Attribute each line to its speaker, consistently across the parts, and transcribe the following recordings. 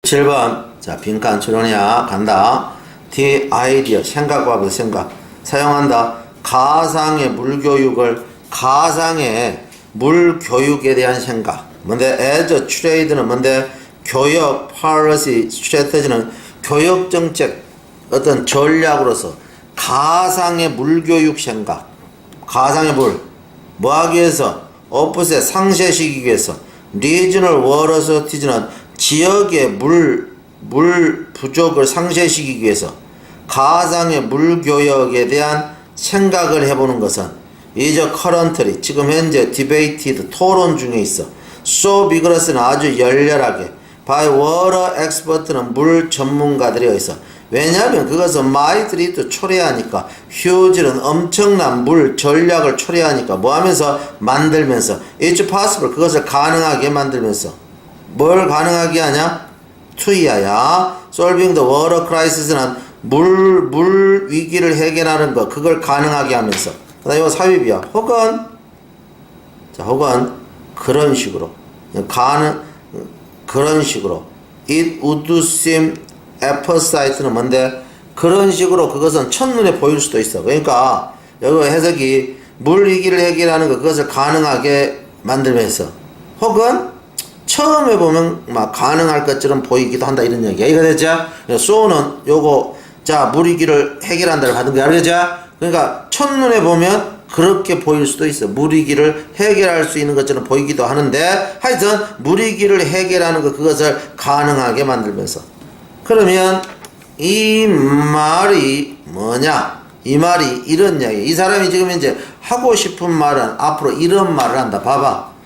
Speaker 1: 7번. 자, 빈칸 추론이야. 간다. The idea. 생각과 생각. 사용한다. 가상의 물교육을, 가상의 물교육에 대한 생각. 뭔데? as a trade는 뭔데? 교역, policy, strategy는 교역정책, 어떤 전략으로서 가상의 물교육 생각. 가상의 물. 뭐 하기 위해서? opposite, 상쇄시키기 위해서. regional water shortage는 지역의 물 부족을 상쇄시키기 위해서 가상의 물교역에 대한 생각을 해보는 것은 is currently, 지금 현재 debated, 토론 중에 있어. so vigorous는 아주 열렬하게 by water expert는 물 전문가들이 있어. 왜냐하면 그것은 might lead to, 초래하니까, huge는 엄청난 물 전략을 초래하니까 뭐 하면서? 만들면서. it's possible, 그것을 가능하게 만들면서. 뭘 가능하게 하냐? 투이야야. solving the water crisis는 물 위기를 해결하는 것, 그걸 가능하게 하면서. 그 다음에 이거 삽입이야. 혹은 그런 식으로, 그런 식으로 it would seem apposite는 뭔데? 그런 식으로 그것은 첫눈에 보일 수도 있어. 그러니까 여기 해석이 물 위기를 해결하는 것, 그것을 가능하게 만들면서, 혹은 처음에 보면 막 가능할 것처럼 보이기도 한다, 이런 얘기야. 이거 됐죠? so는 요거, 자, 물 위기를 해결한다를 받은 거야. 알겠죠? 그러니까 첫눈에 보면 그렇게 보일 수도 있어. 물 위기를 해결할 수 있는 것처럼 보이기도 하는데, 하여튼 물 위기를 해결하는 것, 그것을 가능하게 만들면서. 그러면 이 말이 뭐냐? 이 말이 이런 이야기. 이 사람이 지금 이제 하고 싶은 말은 앞으로 이런 말을 한다. 봐봐.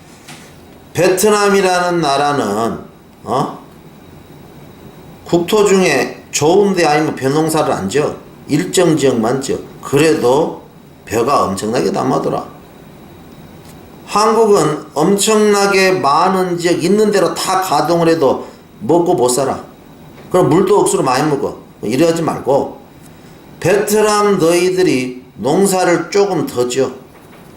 Speaker 1: 베트남이라는 나라는 국토 중에 좋은데 아니면 벼농사를 안 지어. 일정 지역만 지어. 그래도 벼가 엄청나게 남아더라. 한국은 엄청나게 많은 지역 있는 대로 다 가동을 해도 먹고 못 살아. 그럼 물도 억수로 많이 먹어. 이러지 말고 베트남 너희들이 농사를 조금 더 지어.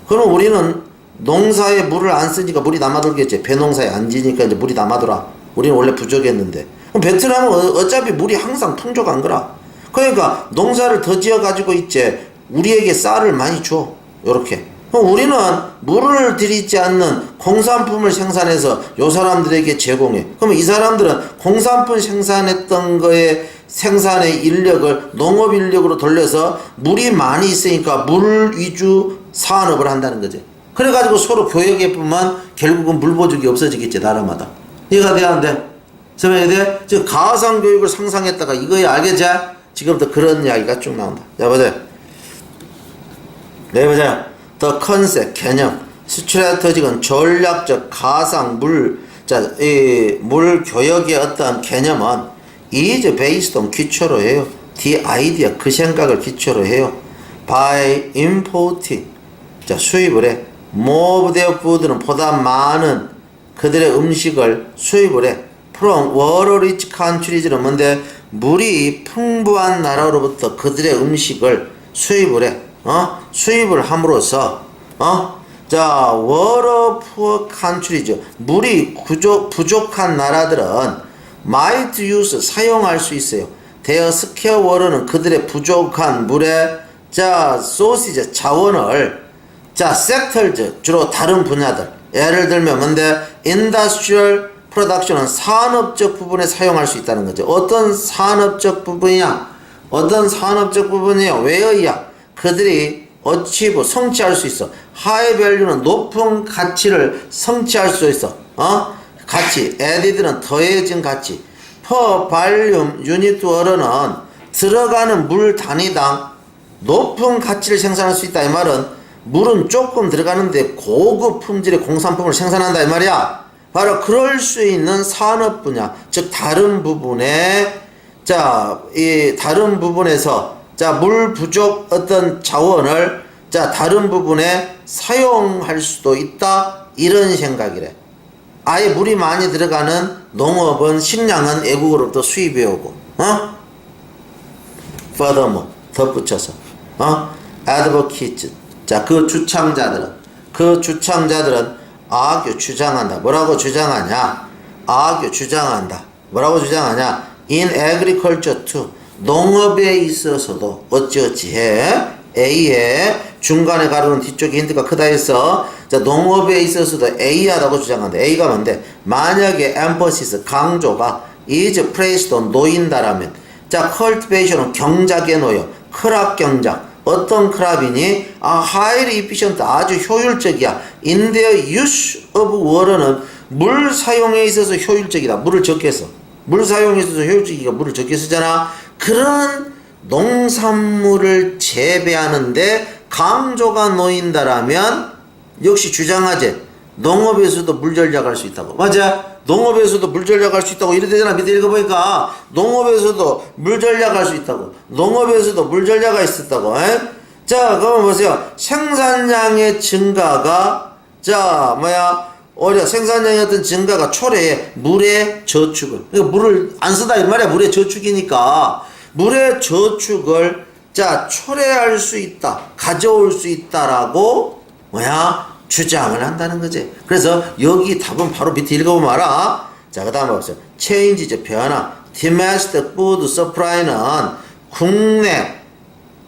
Speaker 1: 그럼 우리는 농사에 물을 안 쓰니까 물이 남아돌겠지. 벼농사에 안 지니까 이제 물이 남아돌아. 우리는 원래 부족했는데. 그럼 베트남은 어차피 물이 항상 풍족한 거라. 그러니까 농사를 더 지어 가지고 있지. 우리에게 쌀을 많이 줘. 요렇게. 그럼 우리는 물을 들이지 않는 공산품을 생산해서 요 사람들에게 제공해. 그러면 이 사람들은 공산품 생산했던 거에 생산의 인력을 농업 인력으로 돌려서 물이 많이 있으니까 물 위주 산업을 한다는 거지. 그래가지고 서로 교역에 뿐만 결국은 물 보조기 없어지겠지, 나라마다. 이해가 돼야 안 돼? 설명이 돼? 지금 가상교육을 상상했다가 이거야, 알겠지? 지금부터 그런 이야기가 쭉 나온다. 자, 보자. 네, 보자. The concept, 개념. 스트래터지는 전략적 가상 물 교역의 어떤 개념은 is based on, 기초로 해요. The idea, 그 생각을 기초로 해요. By importing, 자, 수입을 해. more of their food는 보다 많은 그들의 음식을 수입을 해. from water rich countries는 뭔데? 물이 풍부한 나라로부터 그들의 음식을 수입을 해. 수입을 함으로써, 자, water poor countries, 물이 부족한 나라들은 might use, 사용할 수 있어요. their scarce water는 그들의 부족한 물의, 자, sources, 자원을, 자, sectors, 주로 다른 분야들. 예를 들면 뭔데? industrial production은 산업적 부분에 사용할 수 있다는 거죠. 어떤 산업적 부분이야? where야? 그들이 achieve, 성취할 수 있어. high value는 높은 가치를 성취할 수 있어. 가치. added는 더해진 가치. per volume unit water는 들어가는 물 단위당 높은 가치를 생산할 수 있다. 이 말은 물은 조금 들어가는데 고급 품질의 공산품을 생산한다, 이 말이야. 바로 그럴 수 있는 산업 분야, 즉 다른 부분에, 자, 이 다른 부분에서, 자, 물 부족 어떤 자원을, 자, 다른 부분에 사용할 수도 있다, 이런 생각이래. 아예 물이 많이 들어가는 농업은, 식량은 외국으로부터 수입해 오고, furthermore, 덧붙여서, advocates, 자, 그 주창자들은 argue, 주장한다. 뭐라고 주장하냐? argue, 주장한다. 뭐라고 주장하냐? In agriculture too. 농업에 있어서도 어찌어찌해. A에 중간에 가르는 뒤쪽에 힌트가 크다 해서 자 농업에 있어서도 A하다고 주장한다. A가 뭔데? 만약에 emphasis 강조가 is placed on 놓인다라면 자 cultivation은 경작에 놓여. 크랍 경작. 어떤 크랍이니? highly efficient 아주 효율적이야. In their use of water는 물 사용에 있어서 효율적이다. 물을 적게 써. 물 사용에 있어서 효율적이가 물을 적게 쓰잖아. 그런 농산물을 재배하는데 강조가 놓인다라면 역시 주장하지. 농업에서도 물 전략할 수 있다고. 맞아. 농업에서도 물 전략할 수 있다고 이래 되잖아. 밑에 읽어보니까 농업에서도 물 전략할 수 있다고. 농업에서도 물 전략이 있었다고. 에? 자, 그러면 보세요. 생산량의 증가가 생산량의 어떤 증가가 초래해 물의 저축을. 그러니까 물을 안 쓰다 이 말이야. 물의 저축이니까 물의 저축을 초래할 수 있다. 가져올 수 있다라고 주장을 한다는 거지. 그래서 여기 답은 바로 밑에 읽어보면 알아. 자, 그 다음에 보세요. change, 변화. domestic food supply는 국내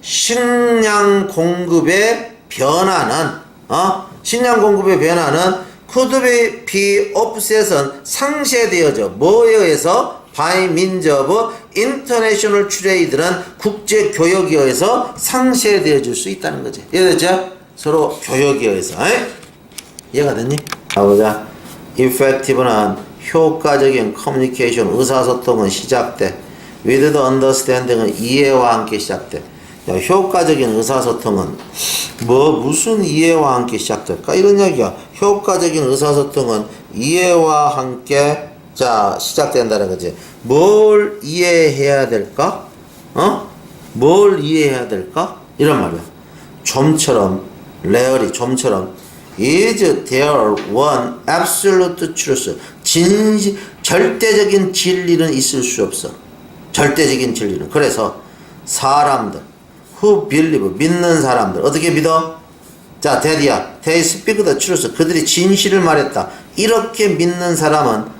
Speaker 1: 식량 공급의 변화는, 식량 공급의 변화는 could be offset은 상쇄되어져. 뭐에 의해서? by means of international trade는 국제 교역에 의해서 상쇄되어질 수 있다는 거지. 이해됐죠? 서로 교역에 의해서. 이해가 됐니? 가보자. effective는 효과적인 communication, 의사소통은 시작돼. with the understanding은 이해와 함께 시작돼. 야, 효과적인 의사소통은 무슨 이해와 함께 시작될까? 이런 이야기야. 효과적인 의사소통은 이해와 함께 시작된다는 거지. 뭘 이해해야 될까? 뭘 이해해야 될까? 이런 말이야. 좀처럼 레어리 좀처럼 is there one absolute truth 절대적인 진리는 있을 수 없어. 절대적인 진리는. 그래서 사람들 who believe 믿는 사람들 어떻게 믿어? 자, 대디야 they speak the truth 그들이 진실을 말했다. 이렇게 믿는 사람은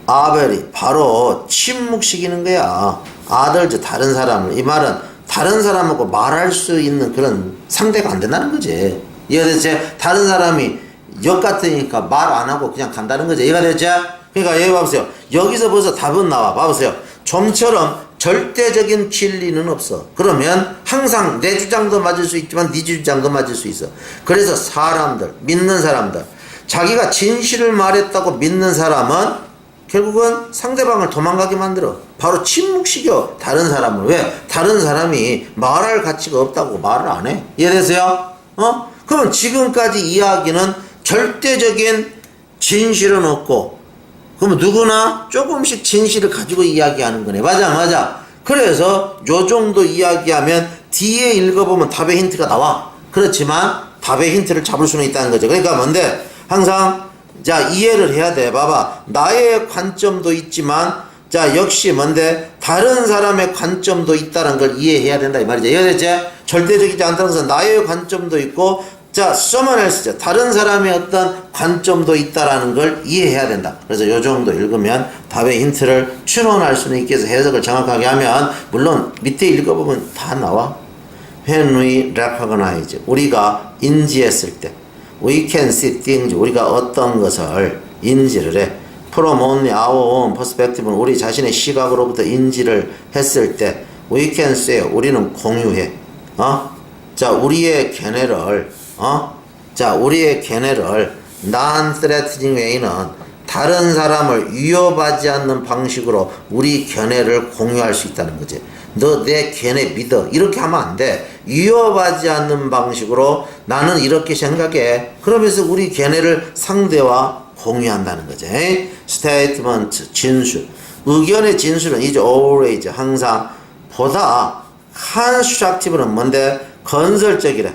Speaker 1: 아벨이 바로 침묵시키는 거야. 아들즈 다른 사람을. 이 말은 다른 사람하고 말할 수 있는 그런 상대가 안 된다는 거지. 이해가 됐지? 다른 사람이 역 같으니까 말 안 하고 그냥 간다는 거지. 이해가 됐지? 그러니까 여기 봐보세요. 여기서 벌써 답은 나와. 봐보세요. 좀처럼 절대적인 진리는 없어. 그러면 항상 내 주장도 맞을 수 있지만 네 주장도 맞을 수 있어. 그래서 사람들, 믿는 사람들, 자기가 진실을 말했다고 믿는 사람은 결국은 상대방을 도망가게 만들어. 바로 침묵시켜. 다른 사람을. 왜? 다른 사람이 말할 가치가 없다고 말을 안 해. 이해되세요? 그럼 지금까지 이야기는 절대적인 진실은 없고, 그러면 누구나 조금씩 진실을 가지고 이야기하는 거네. 맞아. 그래서 요 정도 이야기하면 뒤에 읽어보면 답의 힌트가 나와. 그렇지만 답의 힌트를 잡을 수는 있다는 거죠. 그러니까 뭔데? 항상 이해를 해야 돼. 봐봐. 나의 관점도 있지만 역시 뭔데? 다른 사람의 관점도 있다는 걸 이해해야 된다 이 말이죠. 이해됐지? 절대적이지 않다는 것은 나의 관점도 있고 someone else, 다른 사람의 어떤 관점도 있다라는 걸 이해해야 된다. 그래서 요 정도 읽으면 답의 힌트를 추론할 수는 있게 해서 해석을 정확하게 하면 물론 밑에 읽어보면 다 나와. When we recognize, 우리가 인지했을 때 We can see things, 우리가 어떤 것을 인지를 해. From only our own perspective는 우리 자신의 시각으로부터 인지를 했을 때 We can say, 우리는 공유해. 우리의 견해를 우리의 견해를 non-threatening way는 다른 사람을 위협하지 않는 방식으로 우리 견해를 공유할 수 있다는 거지. 너 내 견해 믿어. 이렇게 하면 안 돼. 위협하지 않는 방식으로 나는 이렇게 생각해. 그러면서 우리 견해를 상대와 공유한다는 거지. statement, 진술. 의견의 진술은 is always, 항상 보다 constructive는 뭔데? 건설적이래.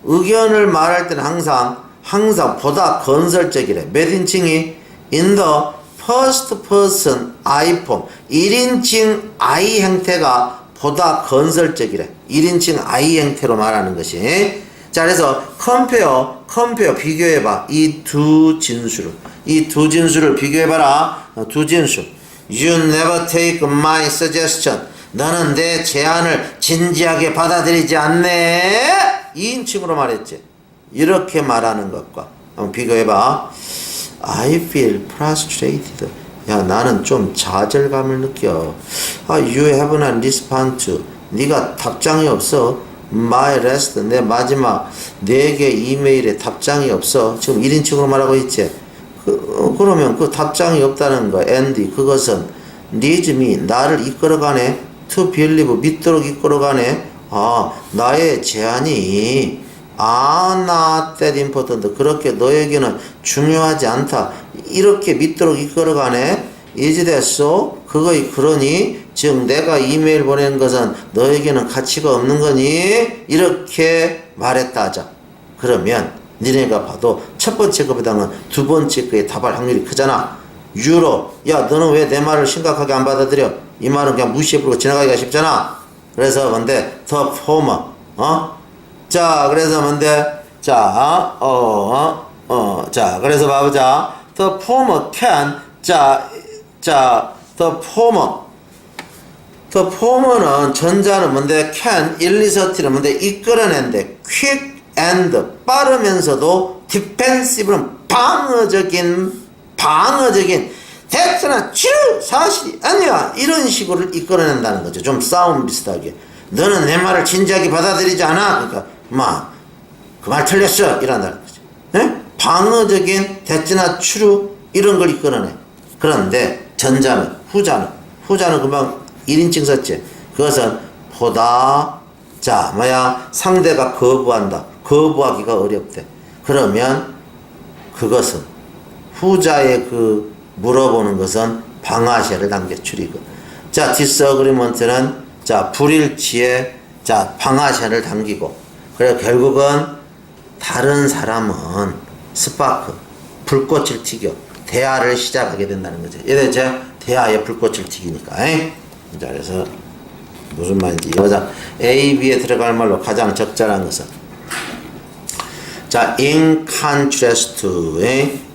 Speaker 1: 의견을 말할 때는 항상 보다 건설적이래. 몇 인칭이? In the first person I form. 1인칭 I 형태가 보다 건설적이래. 1인칭 I 형태로 말하는 것이. 자, 그래서 compare 비교해봐. 이 두 진술을. 이 두 진수를 비교해봐라. 두 진수. You never take my suggestion. 너는 내 제안을 진지하게 받아들이지 않네. 2인칭으로 말했지. 이렇게 말하는 것과 한번 비교해봐. I feel frustrated. 야, 나는 좀 좌절감을 느껴. You have not responded to. 네가 답장이 없어. My last. 내 마지막 4개 이메일에 답장이 없어. 지금 1인칭으로 말하고 있지. 그러면 그 답장이 없다는 거, and 그것은 leads me. 나를 이끌어가네. to believe. 믿도록 이끌어가네. 나의 제안이 not that important. 그렇게 너에게는 중요하지 않다. 이렇게 믿도록 이끌어가네. is that so? 그거이 그러니? 즉 내가 이메일 보낸 것은 너에게는 가치가 없는 거니? 이렇게 말했다 하자. 그러면 니네가 봐도 첫 번째 것보다는 두 번째 거에 답할 확률이 크잖아. 유로. 야, 너는 왜 내 말을 심각하게 안 받아들여? 이 말은 그냥 무시해버리고 지나가기가 쉽잖아. 그래서 뭔데? The former. 자, 그래서 뭔데? 자, 자, 그래서 봐보자. The former can. the former는 전자는 뭔데? can, 일리서티는 뭔데? 이끌어낸데. quick and 빠르면서도 defensive는 방어적인 대처나 치료 사실이 아니야. 이런 식으로 이끌어낸다는 거죠. 좀 싸움 비슷하게. 너는 내 말을 진지하게 받아들이지 않아. 그러니까 그 말 틀렸어. 이란다는 거죠. 네? 방어적인 대처나 추루 이런 걸 이끌어내. 그런데 후자는 금방 1인칭 썼지. 그것은 보다 상대가 거부한다. 거부하기가 어렵대. 그러면 그것은 후자의 그 물어보는 것은 방아쇠를 당겨 줄이고. disagreement는 불일치에 방아쇠를 당기고. 그래 결국은 다른 사람은 스파크 불꽃을 튀겨 대화를 시작하게 된다는 거죠. 이제 대화에 불꽃을 튀기니까. 자, 그래서 무슨 말인지 보자. A, B에 들어갈 말로 가장 적절한 것은 in contrast to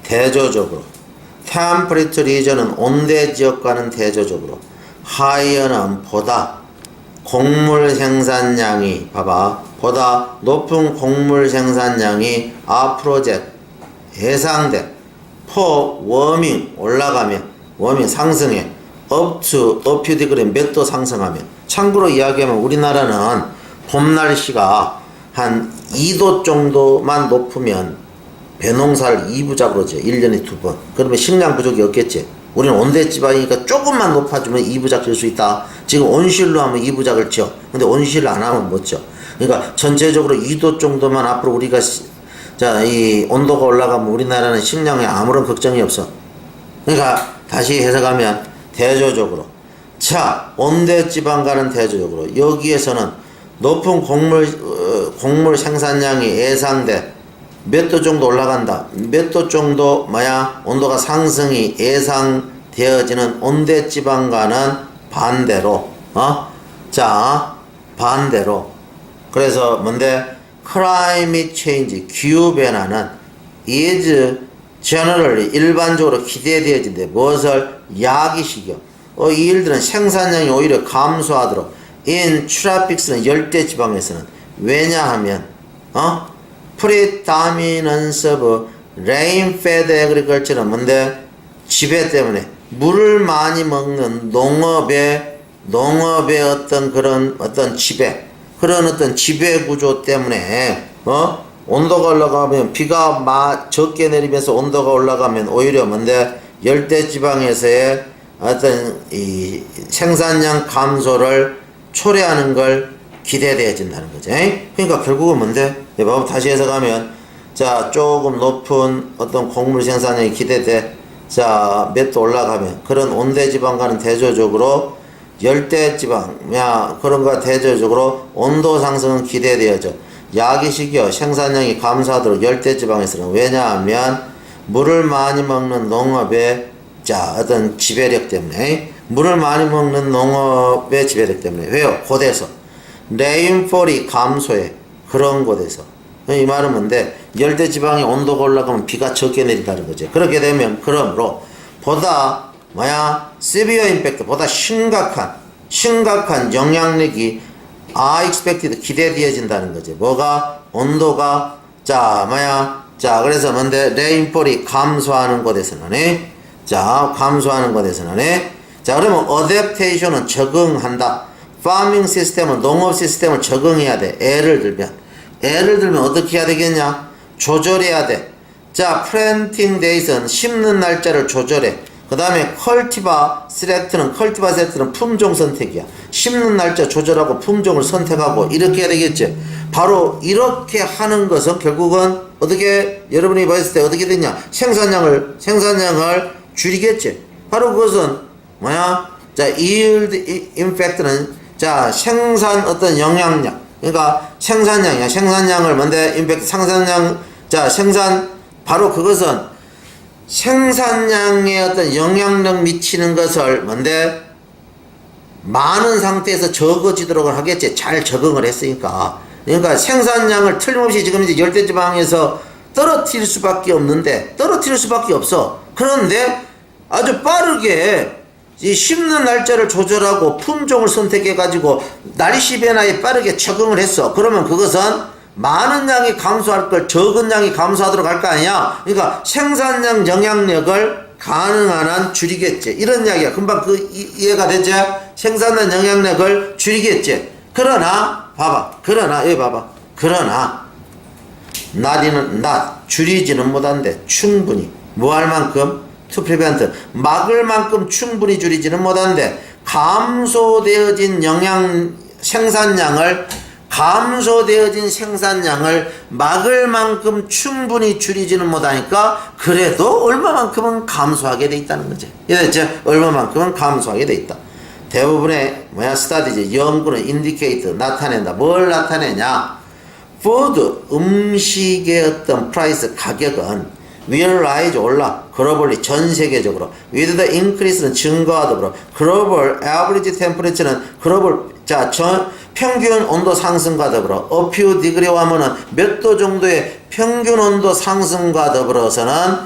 Speaker 1: 대조적으로 temperate region은 온대 지역과는 대조적으로 higher는 보다 곡물 생산량이 보다 높은 곡물 생산량이 예상돼 for warming warming 상승해 up to a few degree 몇 도 상승하면. 참고로 이야기하면 우리나라는 봄 날씨가 한 2도 정도만 높으면 배농사를 2부작으로 지 1년에 2번. 그러면 식량 부족이 없겠지. 우리는 온대지방이니까 조금만 높아지면 2부작 질 수 있다. 지금 온실로 하면 2부작을 지어. 근데 온실을 안 하면 못 지어. 그러니까 전체적으로 2도 정도만 앞으로 우리가 이 온도가 올라가면 우리나라는 식량에 아무런 걱정이 없어. 그러니까 다시 해석하면 대조적으로. 온대지방과는 대조적으로 여기에서는 높은 곡물 생산량이 예상돼. 몇 도 정도 올라간다. 몇 도 정도 온도가 상승이 예상되어지는 온대지방과는 반대로. 반대로. 그래서 뭔데? climate change, 기후변화는 is generally 일반적으로 기대되어진대. 무엇을? 야기시켜. 이 일들은 생산량이 오히려 감소하도록 in tropics는 열대지방에서는. 왜냐하면 predominance of rain-fed agriculture는 뭔데? 지배 때문에 물을 많이 먹는 농업의 어떤 지배, 그런 어떤 지배 구조 때문에 온도가 올라가면 비가 적게 내리면서 온도가 올라가면 오히려 뭔데? 열대지방에서의 어떤 이 생산량 감소를 초래하는 걸 기대되어진다는 거죠. 그러니까 결국은 뭔데? 다시 해석하면 조금 높은 어떤 곡물 생산량이 기대돼. 몇 도 올라가면 그런 온대지방과는 대조적으로 열대지방 그런 거와 대조적으로 온도 상승은 기대되어져. 야기시켜 생산량이 감소하도록 열대지방에서는. 왜냐하면 물을 많이 먹는 농업의 어떤 지배력 때문에. 물을 많이 먹는 농업의 지배력 때문에. 왜요? 곳에서 레인폴이 감소해. 그런 곳에서. 이 말은 뭔데? 열대 지방의 온도가 올라가면 비가 적게 내린다는 거지. 그렇게 되면 그러므로 보다 severe impact, 보다 심각한 영향력이 are expected, 기대되어진다는 거지. 뭐가? 온도가 그래서 뭔데? 레인폴이 감소하는 곳에서는 감소하는 곳에서는 그러면 adaptation은 적응한다. farming 시스템은 농업 시스템을 적응해야 돼. 예를 들면 어떻게 해야 되겠냐? 조절해야 돼. planting date는 심는 날짜를 조절해. 그 다음에 컬티바 셀렉트는 품종 선택이야. 심는 날짜 조절하고 품종을 선택하고 이렇게 해야 되겠지. 바로 이렇게 하는 것은 결국은 어떻게 여러분이 봤을 때 어떻게 되냐? 생산량을 줄이겠지. 바로 그것은 yield impact는 생산 어떤 영향력. 그러니까 생산량이야. 생산량을 뭔데? 임팩트 생산량. 바로 그것은 생산량에 어떤 영향력 미치는 것을 뭔데? 많은 상태에서 적어지도록 하겠지. 잘 적응을 했으니까. 그러니까 생산량을 틀림없이 지금 이제 열대지방에서 떨어뜨릴 수밖에 없어. 그런데 아주 빠르게 이 심는 날짜를 조절하고 품종을 선택해가지고 날씨 변화에 빠르게 적응을 했어. 그러면 그것은 많은 양이 감소할 걸 적은 양이 감소하도록 할 거 아니야. 그러니까 생산량 영향력을 가능한 한 줄이겠지. 이런 이야기야. 금방 이해가 되지? 생산량 영향력을 줄이겠지. 그러나 줄이지는 못한대. 충분히 뭐 할 만큼? to prevent, 막을 만큼 충분히 줄이지는 못한대. 감소되어진 생산량을 막을 만큼 충분히 줄이지는 못하니까 그래도 얼마만큼은 감소하게 돼 있다는 거지. 이해됐죠? 얼마만큼은 감소하게 돼 있다. 대부분의 스타디지 연구는 indicate 나타낸다. 뭘 나타내냐? food 음식의 어떤 price 가격은 will rise 올라 globally 전 세계적으로 with the increase는 증가하더러 global average temperature는 global 평균 온도 상승과 더불어 a few degree와 하면은 몇 도 정도의 평균 온도 상승과 더불어서는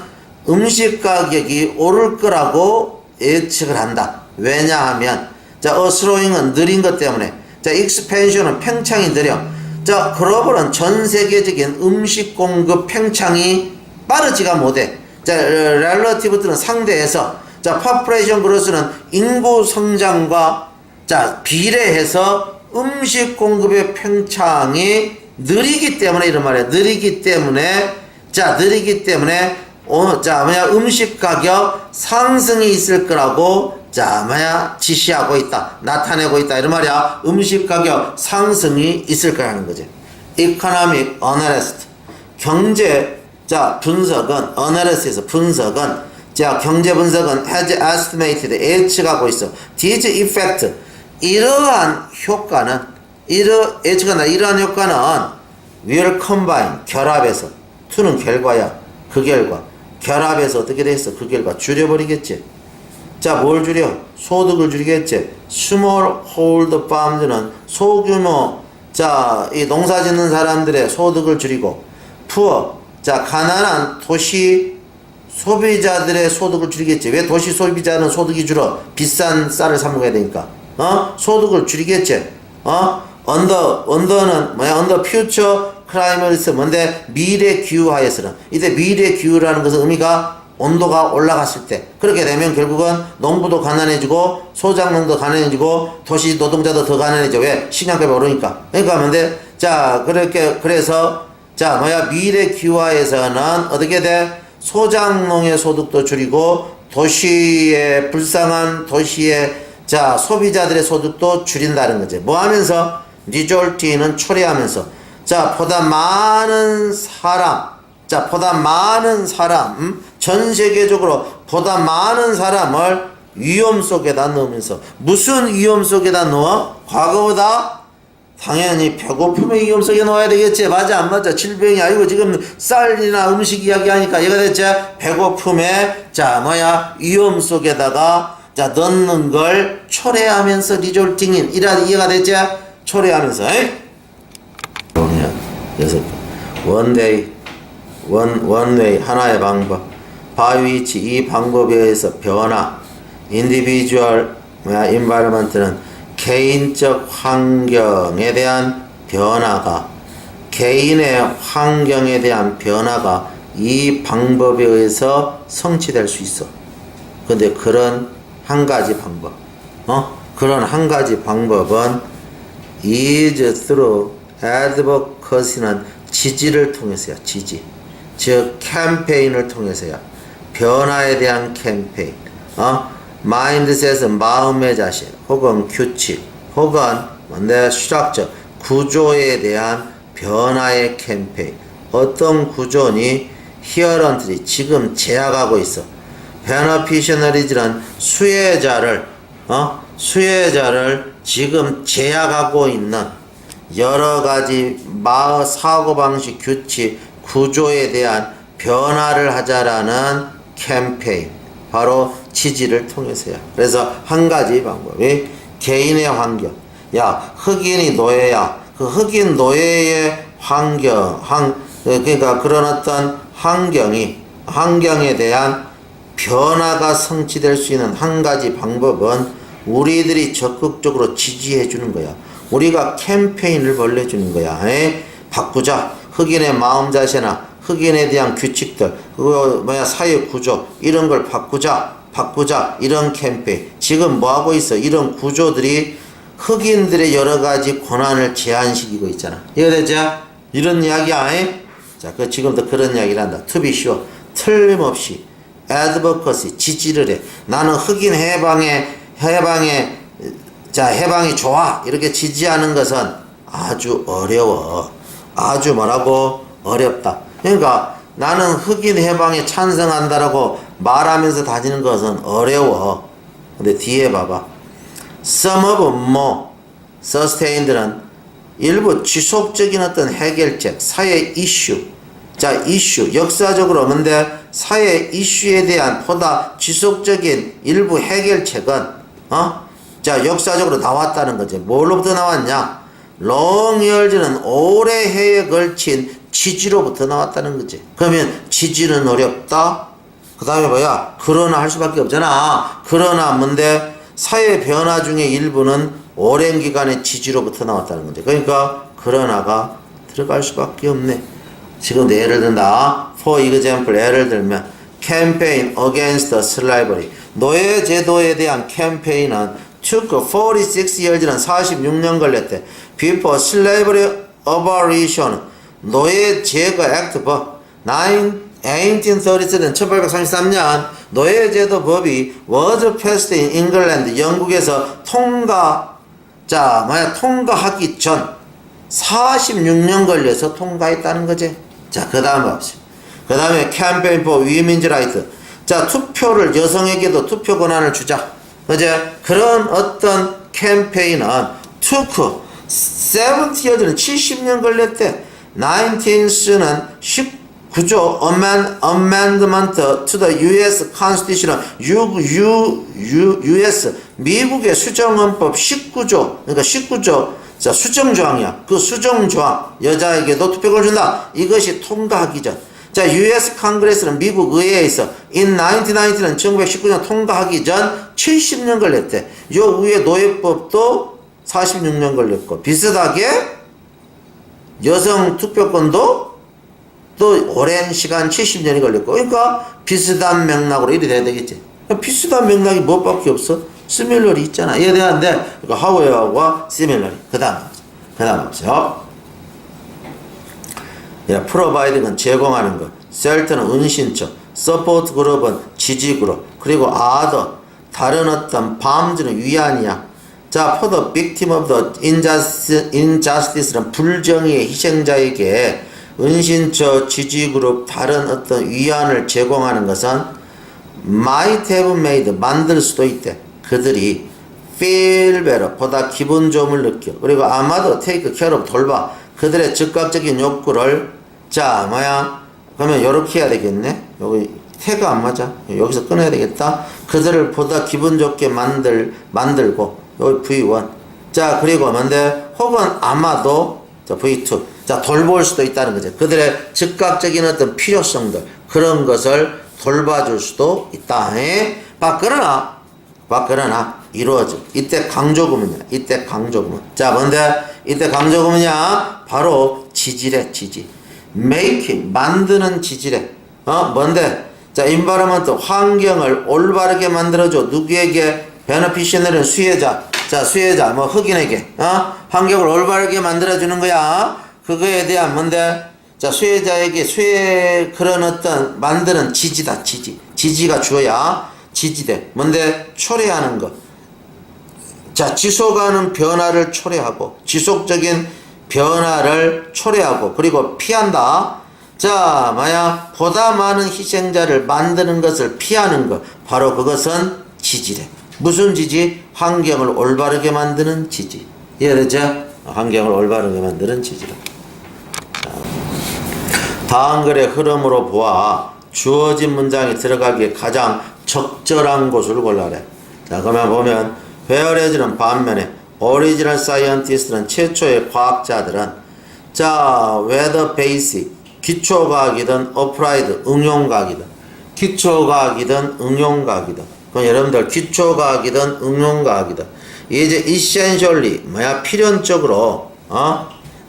Speaker 1: 음식 가격이 오를 거라고 예측을 한다. 왜냐하면 a slowing은 느린 것 때문에 expansion은 팽창이 느려. 글로벌은 전 세계적인 음식 공급 팽창이 빠르지가 못해. relative는 상대해서 population growth는 인구 성장과 비례해서 음식 공급의 팽창이 느리기 때문에 이런 말이야. 느리기 때문에 음식 가격 상승이 있을 거라고 지시하고 있다. 나타내고 있다. 이런 말이야. 음식 가격 상승이 있을 거라는 거지. Economic analyst. 경제 분석은 경제 분석은 has estimated 예측하고 있어. This effect 이러한 효과는 will combine 결합해서 to는 결과야. 그 결과 결합해서 어떻게 됐어? 그 결과 줄여버리겠지. 뭘 줄여? 소득을 줄이겠지. smallhold farms는 소규모 이 농사 짓는 사람들의 소득을 줄이고 poor 가난한 도시 소비자들의 소득을 줄이겠지. 왜 도시 소비자는 소득이 줄어? 비싼 쌀을 사 먹어야 되니까. 소득을 줄이겠지. 언더는 언더 future climate's 뭔데? 미래 기후하에서는. 이때 미래 기후라는 것은 의미가 온도가 올라갔을 때. 그렇게 되면 결국은 농부도 가난해지고 소작농도 가난해지고 도시 노동자도 더 가난해져. 왜? 식량값이 오르니까. 그러니까 뭔데? 그래서 미래 기후하에서는 어떻게 돼? 소작농의 소득도 줄이고 불쌍한 도시의 소비자들의 소득도 줄인다는 거지. 뭐 하면서? result는 초래하면서 보다 많은 사람 전 세계적으로 보다 많은 사람을 위험 속에다 넣으면서 무슨 위험 속에다 넣어? 과거보다 당연히 배고픔의 위험 속에 넣어야 되겠지. 맞아 안 맞아? 질병이 아니고 지금 쌀이나 음식 이야기하니까 이해가 됐지? 배고픔의 위험 속에다가 넣는 걸 초래하면서 리졸팅인 이해가 됐지? 초래하면서 One day 원웨이 하나의 방법. by which 이 방법에 의해서 변화. individual environment는 개인적 환경에 대한 변화가 개인의 환경에 대한 변화가 이 방법에 의해서 성취될 수 있어. 근데 그런 한 가지 방법, 그런 한 가지 방법은 is through advocacy는 지지를 통해서야. 지지. 즉 캠페인을 통해서야. 변화에 대한 캠페인. 마인드셋은 마음의 자세 혹은 규칙 혹은 내 수학적 구조에 대한 변화의 캠페인. 어떤 구조니? 히어런트리 지금 제약하고 있어. 베너피셔너리즈는 수혜자를 지금 제약하고 있는 여러가지 사고방식 규칙 구조에 대한 변화를 하자라는 캠페인. 바로 지지를 통해서야. 그래서 한 가지 방법이 개인의 환경. 야, 흑인이 노예야. 그 흑인 노예의 그러니까 그런 어떤 환경에 대한 변화가 성취될 수 있는 한 가지 방법은 우리들이 적극적으로 지지해 주는 거야. 우리가 캠페인을 벌려주는 거야. 바꾸자. 흑인의 마음 자세나 흑인에 대한 규칙들, 사회 구조, 이런 걸 바꾸자. 이런 캠페인. 지금 뭐 하고 있어? 이런 구조들이 흑인들의 여러 가지 권한을 제한시키고 있잖아. 이해되죠? 이런 이야기야. 자, 지금도 그런 이야기를 한다. To be sure. 틀림없이 advocacy, 지지를 해. 나는 흑인 해방이 좋아. 이렇게 지지하는 것은 아주 어려워. 아주 어렵다. 그러니까 나는 흑인 해방에 찬성한다라고 말하면서 다니는 것은 어려워. 근데 뒤에 봐봐. Some of more sustained는 일부 지속적인 어떤 해결책, 사회 이슈. 자, 이슈. 역사적으로 근데 사회 이슈에 대한 보다 지속적인 일부 해결책은 자, 역사적으로 나왔다는 거지. 뭘로부터 나왔냐? long years는 오래 해에 걸친 지지로부터 나왔다는 거지. 그러면 지지는 어렵다. 그 다음에 뭐야? 그러나 할 수밖에 없잖아. 그러나 뭔데? 사회 변화 중에 일부는 오랜 기간의 지지로부터 나왔다는 거지. 그러니까 그러나가 들어갈 수밖에 없네. 지금 예를 든다. For example, 예를 들면 campaign against slavery. 노예 제도에 대한 캠페인은 took 46 years는 46년 걸렸대. Before slavery abolition, 노예 제거 액트법 1833년 1833년 노예제도 법이 was passed in England, 영국에서 통과하기 전 46년 걸려서 통과했다는 거지. 자, 그 다음 봅시다. 그 다음에 campaign for women's rights. 자, 투표를 여성에게도 투표 권한을 주자. 그제? 그런 어떤 캠페인은 took 70 years는 70년 걸렸대. 19th는 19조 amendment to the US Constitution US 미국의 수정헌법 19조 그러니까 19조 자 수정조항이야. 그 수정조항 여자에게도 투표권을 준다. 이것이 통과하기 전. 자, US 컨그레스는 미국 의회에 있어. In 1990는 1919년 통과하기 전 70년 걸렸대. 요 위에 노예법도 46년 걸렸고 비슷하게 여성 투표권도 또 오랜 시간 70년이 걸렸고 그러니까 비슷한 맥락으로 이래 돼야 되겠지. 비슷한 맥락이 뭐밖에 없어? 시밀러리 있잖아. 이해돼야 하는데 그러니까 하웨어와 시밀러리. 그 다음 보세요. 프로바이딩은 제공하는 것, 셀트는 은신처, 서포트 그룹은 지지 그룹, 그리고 아더 다른 어떤 밤즈는 위안이야. 자, for the victim of the injustice는 불정의의 희생자에게 은신처, 지지 그룹, 다른 어떤 위안을 제공하는 것은 might have made 만들 수도 있대. 그들이 feel better 보다 기분 좋음을 느껴. 그리고 아마도 take care of 돌봐. 그들의 즉각적인 욕구를 그러면 요렇게 해야 되겠네. 여기 태가 안 맞아. 여기서 끊어야 되겠다. 그들을 보다 기분 좋게 만들고 여기 V1. 자, 그리고 뭔데? 혹은 아마도 자, V2 자, 돌볼 수도 있다는 거죠. 그들의 즉각적인 어떤 필요성들, 그런 것을 돌봐줄 수도 있다. 그러나 이루어져. 이때 강조구문이야. 이때 강조구문. 자, 뭔데? 이때 강조구문이야. 바로 지지래, 지지. make, 만드는 지지래. 뭔데? 자, environment, 환경을 올바르게 만들어줘. 누구에게? beneficiary는 수혜자. 자, 수혜자, 뭐, 흑인에게. 환경을 올바르게 만들어주는 거야. 그거에 대한 뭔데? 자, 수혜자에게 그런 어떤 만드는 지지다, 지지. 지지가 주어야 지지대. 뭔데? 초래하는 것. 자, 지속하는 변화를 초래하고, 지속적인 변화를 초래하고, 그리고 피한다. 자, 보다 많은 희생자를 만드는 것을 피하는 것. 바로 그것은 지지래. 무슨 지지? 환경을 올바르게 만드는 지지. 이해되죠? 환경을 올바르게 만드는 지지라. 다음 글의 흐름으로 보아 주어진 문장이 들어가기에 가장 적절한 곳을 골라래. 자, 그러면 보면 whereas는 반면에 original scientist는 최초의 과학자들은 자, whether basic 기초과학이든 applied 응용과학이든 기초과학이든 응용과학이든 그럼 여러분들 기초과학이든 응용과학이든 이제 essentially 필연적으로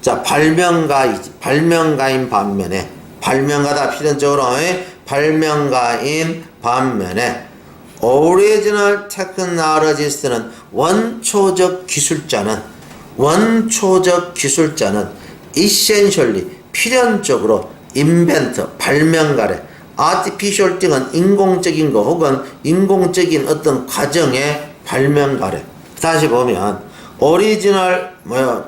Speaker 1: 자, 발명가인 반면에 발명가다 필연적으로 발명가인 반면에 original technologist는 원초적 기술자는 essentially 필연적으로 inventor 발명가래. artificial 띵은 인공적인 거 혹은 인공적인 어떤 과정의 발명가래. 다시 보면 오리지널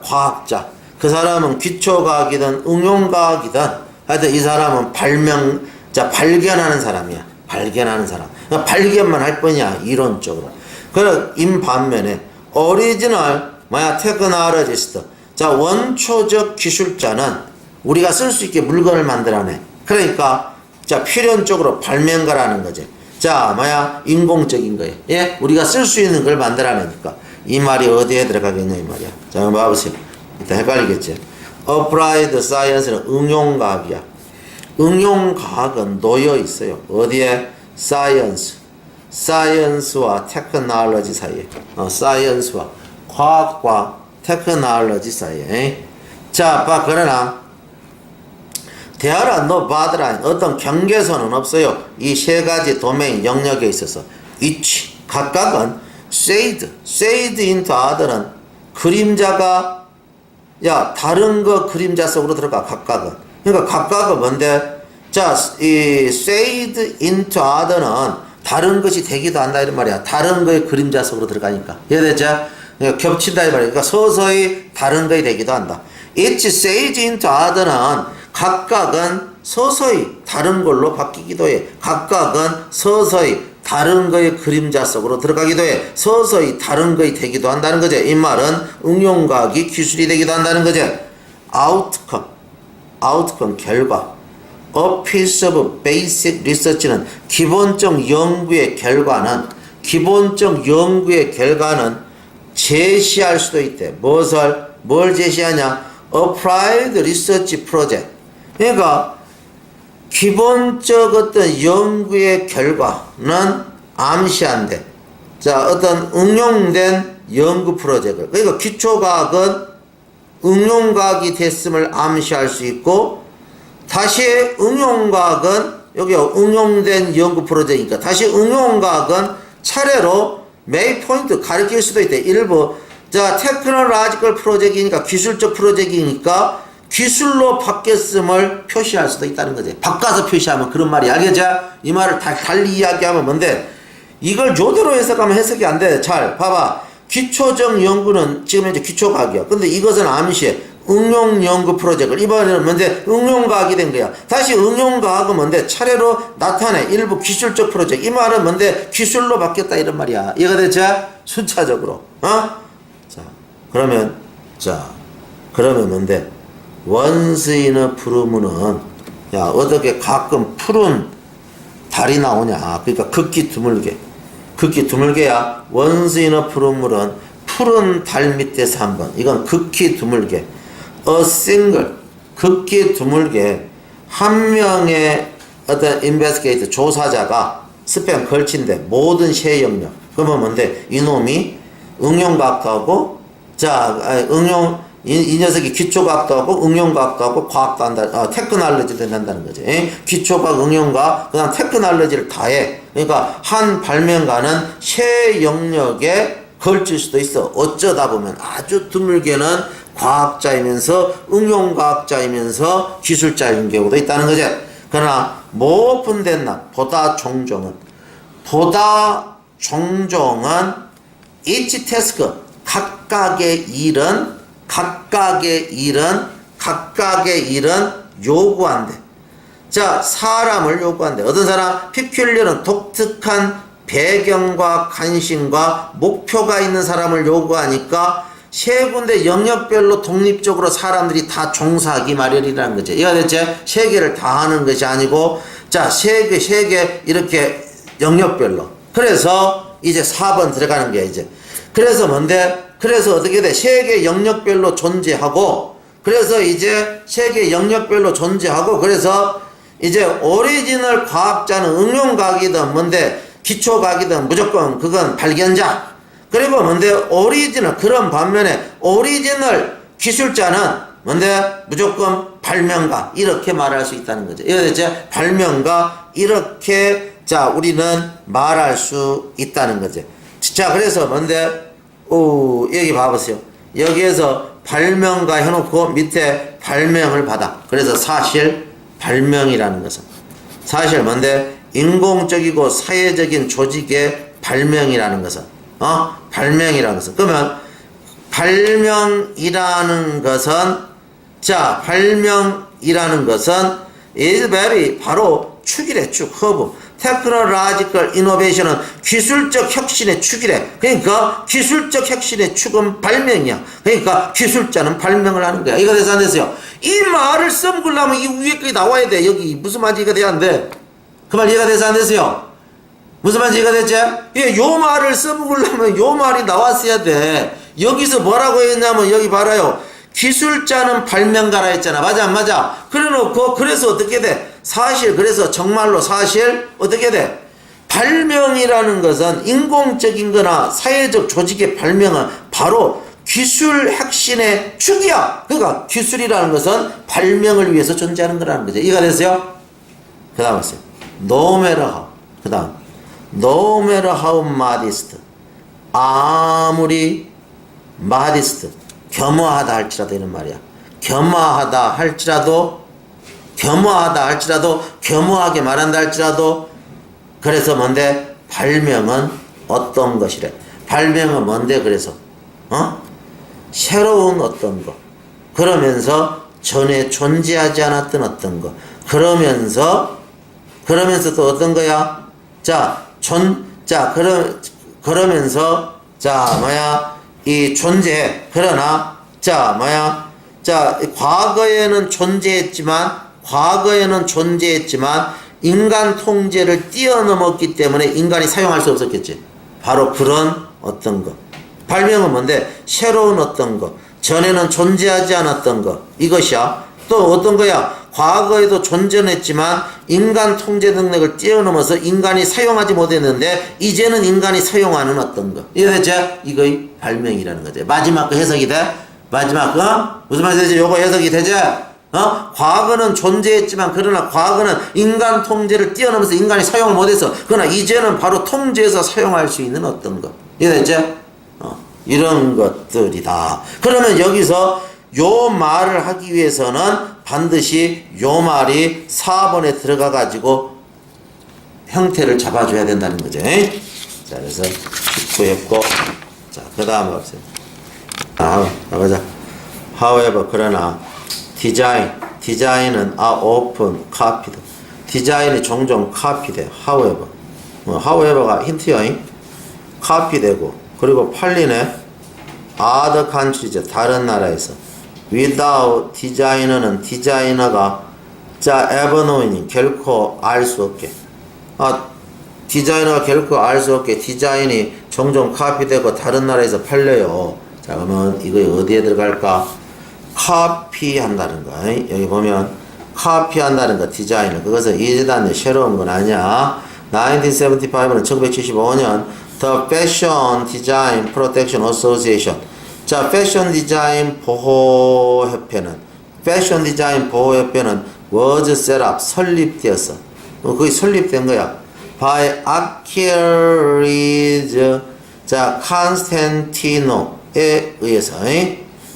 Speaker 1: 과학자, 그 사람은 기초과학이든 응용과학이든 하여튼 이 사람은 발견하는 사람이야. 발견하는 사람. 그러니까 발견만 할 뿐이야, 이론적으로. 그럼 인 반면에 오리지널 테크놀로지스트, 자, 원초적 기술자는 우리가 쓸 수 있게 물건을 만들어내. 그러니까 자, 필연적으로 발명가라는 거지. 자, 인공적인 거예요. 예? 우리가 쓸 수 있는 걸 만들어내니까. 이 말이 어디에 들어가겠냐, 이 말이야. 자, 한번 봐보세요. 일단 헷갈리겠지. Applied Science는 응용과학이야. 응용과학은 놓여 있어요. 어디에? Science. Science와 Technology 사이에. Science와 과학과 Technology 사이에. 자, 그러나 There are no borderline. 어떤 경계선은 없어요. 이 세 가지 도메인 영역에 있어서. each 각각은 shade into other는 그림자가 다른 거 그림자 속으로 들어가. 각각은. 그러니까 각각은 뭔데? 자, 이 shade into other는 다른 것이 되기도 한다 이런 말이야. 다른 거의 그림자 속으로 들어가니까. 이해되죠? 그러니까 겹친다 이 말이야. 그러니까 서서히 다른 것이 되기도 한다. each shade into other는 각각은 서서히 다른 걸로 바뀌기도 해. 각각은 서서히 다른 거의 그림자 속으로 들어가기도 해. 서서히 다른 것이 되기도 한다는 거죠. 이 말은 응용과학이 기술이 되기도 한다는 거죠. outcome 결과. A piece of basic research는 기본적 연구의 결과는 제시할 수도 있대. 뭘 제시하냐? Applied Research Project. 그러니까 기본적 어떤 연구의 결과는 암시한대. 자, 어떤 응용된 연구 프로젝트. 그러니까 기초과학은 응용과학이 됐음을 암시할 수 있고, 다시 응용과학은 여기 응용된 연구 프로젝트니까 다시 응용과학은 차례로 메인 포인트 가리킬 수도 있대. 일부 자, 테크놀로지컬 프로젝트니까 기술적 프로젝트니까 기술로 바뀌었음을 표시할 수도 있다는 거지. 바꿔서 표시하면 그런 말이 알겠죠? 이 말을 달리 이야기하면 뭔데? 이걸 조대로 해석하면 해석이 안 돼. 잘 봐봐. 기초적 연구는 지금 현재 기초과학이야. 근데 이것은 암시해. 응용 연구 프로젝트. 이번에는 뭔데? 응용과학이 된 거야. 다시 응용과학은 뭔데? 차례로 나타내. 일부 기술적 프로젝트. 이 말은 뭔데? 기술로 바뀌었다 이런 말이야. 이해가 됐죠? 순차적으로. 그러면 뭔데? once in a blue moon은 어떻게 가끔 푸른 달이 나오냐. 그러니까 극히 드물게야. once in a blue moon은 푸른 달 밑에서 한번. 이건 극히 드물게. a single 극히 드물게 한 명의 어떤 인베스게이터 조사자가 스팸 걸친데 모든 시의 영역. 그러면 뭔데? 이놈이 응용과학도 하고, 자, 이 녀석이 기초과학도 하고, 응용과학도 하고, 과학도 한다, 테크놀로지도 한다는 거지. 기초과학, 응용과학, 그 다음 테크놀로지를 다 해. 그러니까 한 발명가는 세 영역에 걸칠 수도 있어. 어쩌다 보면 아주 드물게는 과학자이면서 응용과학자이면서 기술자인 경우도 있다는 거지. 그러나 뭐 분됐나? 보다 종종은 each task 각각의 일은 요구한대. 자, 사람을 요구한대. 어떤 사람? peculiar은 독특한 배경과 관심과 목표가 있는 사람을 요구하니까 세 군데 영역별로 독립적으로 사람들이 다 종사하기 마련이라는 거죠. 이거 대체 세 개를 다 하는 것이 아니고, 자, 세 개 이렇게 영역별로. 그래서 이제 4번 들어가는 게 이제. 그래서 뭔데? 그래서 어떻게 돼? 세 개 영역별로 존재하고, 그래서 이제 세 개 영역별로 존재하고, 그래서 이제 오리지널 과학자는 응용과학이든 뭔데, 기초과학이든 무조건 그건 발견자. 그리고 뭔데? 오리지널, 그런 반면에 오리지널 기술자는 뭔데? 무조건 발명가. 이렇게 말할 수 있다는 거죠. 이거 이제 발명가, 이렇게, 자, 우리는 말할 수 있다는 거죠. 자, 그래서 뭔데? 여기 봐보세요. 여기에서 발명가 해놓고 밑에 발명을 받아. 그래서 사실 발명이라는 것은 사실 뭔데? 인공적이고 사회적인 조직의 발명이라는 것은 발명이라는 것은. 그러면 발명이라는 것은, 자, 발명이라는 것은 is very, 바로 축이래. 축, 허브. 테크놀로지컬 이노베이션은 기술적 혁신의 축이래. 그러니까 기술적 혁신의 축은 발명이야. 그러니까 기술자는 발명을 하는 거야. 이거 돼서 안 됐어요? 이 말을 썸글라면 이 위에까지 나와야 돼. 여기 무슨 말인지 이해가 돼야 안 돼? 그 말 이해가 돼서 안 됐어요? 무슨 말인지 이해가 됐지? 예, 요 말을 써먹으려면 요 말이 나왔어야 돼. 여기서 뭐라고 했냐면 여기 봐라요. 기술자는 발명가라 했잖아. 맞아 안 맞아? 그래 놓고 그래서 어떻게 돼? 사실, 그래서 정말로 사실 어떻게 돼? 발명이라는 것은 인공적인 거나 사회적 조직의 발명은 바로 기술 혁신의 축이야. 그러니까 기술이라는 것은 발명을 위해서 존재하는 거라는 거죠. 이해가 됐어요? 그 다음 왔어요. No matter how. 그 다음 No matter how modest. 아무리 modest, 겸허하다 할지라도, 이런 말이야. 겸허하다 할지라도, 겸허하게 말한다 할지라도. 그래서 뭔데? 발명은 어떤 것이래? 발명은 뭔데? 그래서 새로운 어떤 거, 그러면서 전에 존재하지 않았던 어떤 거, 그러면서 또 어떤 거야? 그러면서 이 존재. 그러나 과거에는 존재했지만 인간 통제를 뛰어넘었기 때문에 인간이 사용할 수 없었겠지. 바로 그런 어떤 거. 발명은 뭔데? 새로운 어떤 거, 전에는 존재하지 않았던 거, 이것이야. 또 어떤 거야? 과거에도 존재는 했지만 인간 통제 능력을 뛰어넘어서 인간이 사용하지 못했는데 이제는 인간이 사용하는 어떤 거. 이거 됐지? 이거의 발명이라는 거죠. 마지막 거 해석이 돼? 마지막 거? 무슨 말이 되지? 요거 해석이 되지? 과거는 존재했지만, 그러나 과거는 인간 통제를 뛰어넘어서 인간이 사용을 못해서, 그러나 이제는 바로 통제해서 사용할 수 있는 어떤 거. 이거 됐지? 이런 것들이다. 그러면 여기서 요 말을 하기 위해서는 반드시 요 말이 4번에 들어가 가지고 형태를 잡아줘야 된다는 거죠. 자, 그래서 직구했고, 자, 그 다음에 없어요. 가보자. However, 그러나 디자인은 often copied. 디자인이 종종 카피돼. however가 힌트야. 카피되고, 그리고 팔리네. other countries, 다른 나라에서. without 디자이너는 디자이너가 ever knowing, 결코 알 수 없게. 디자이너가 결코 알 수 없게 디자인이 종종 카피되고 다른 나라에서 팔려요. 자, 그러면 이거 어디에 들어갈까? 카피한다는 거. 여기 보면 카피한다는 거 디자인을. 그것은 이제단의 새로운 건 아니야. 1975는 1975년 The Fashion Design Protection Association. 자, 패션 디자인 보호협회는 was set up, 설립되었어. 거기 설립된 거야. by Achilles, 자, 콘스탄티노에 의해서.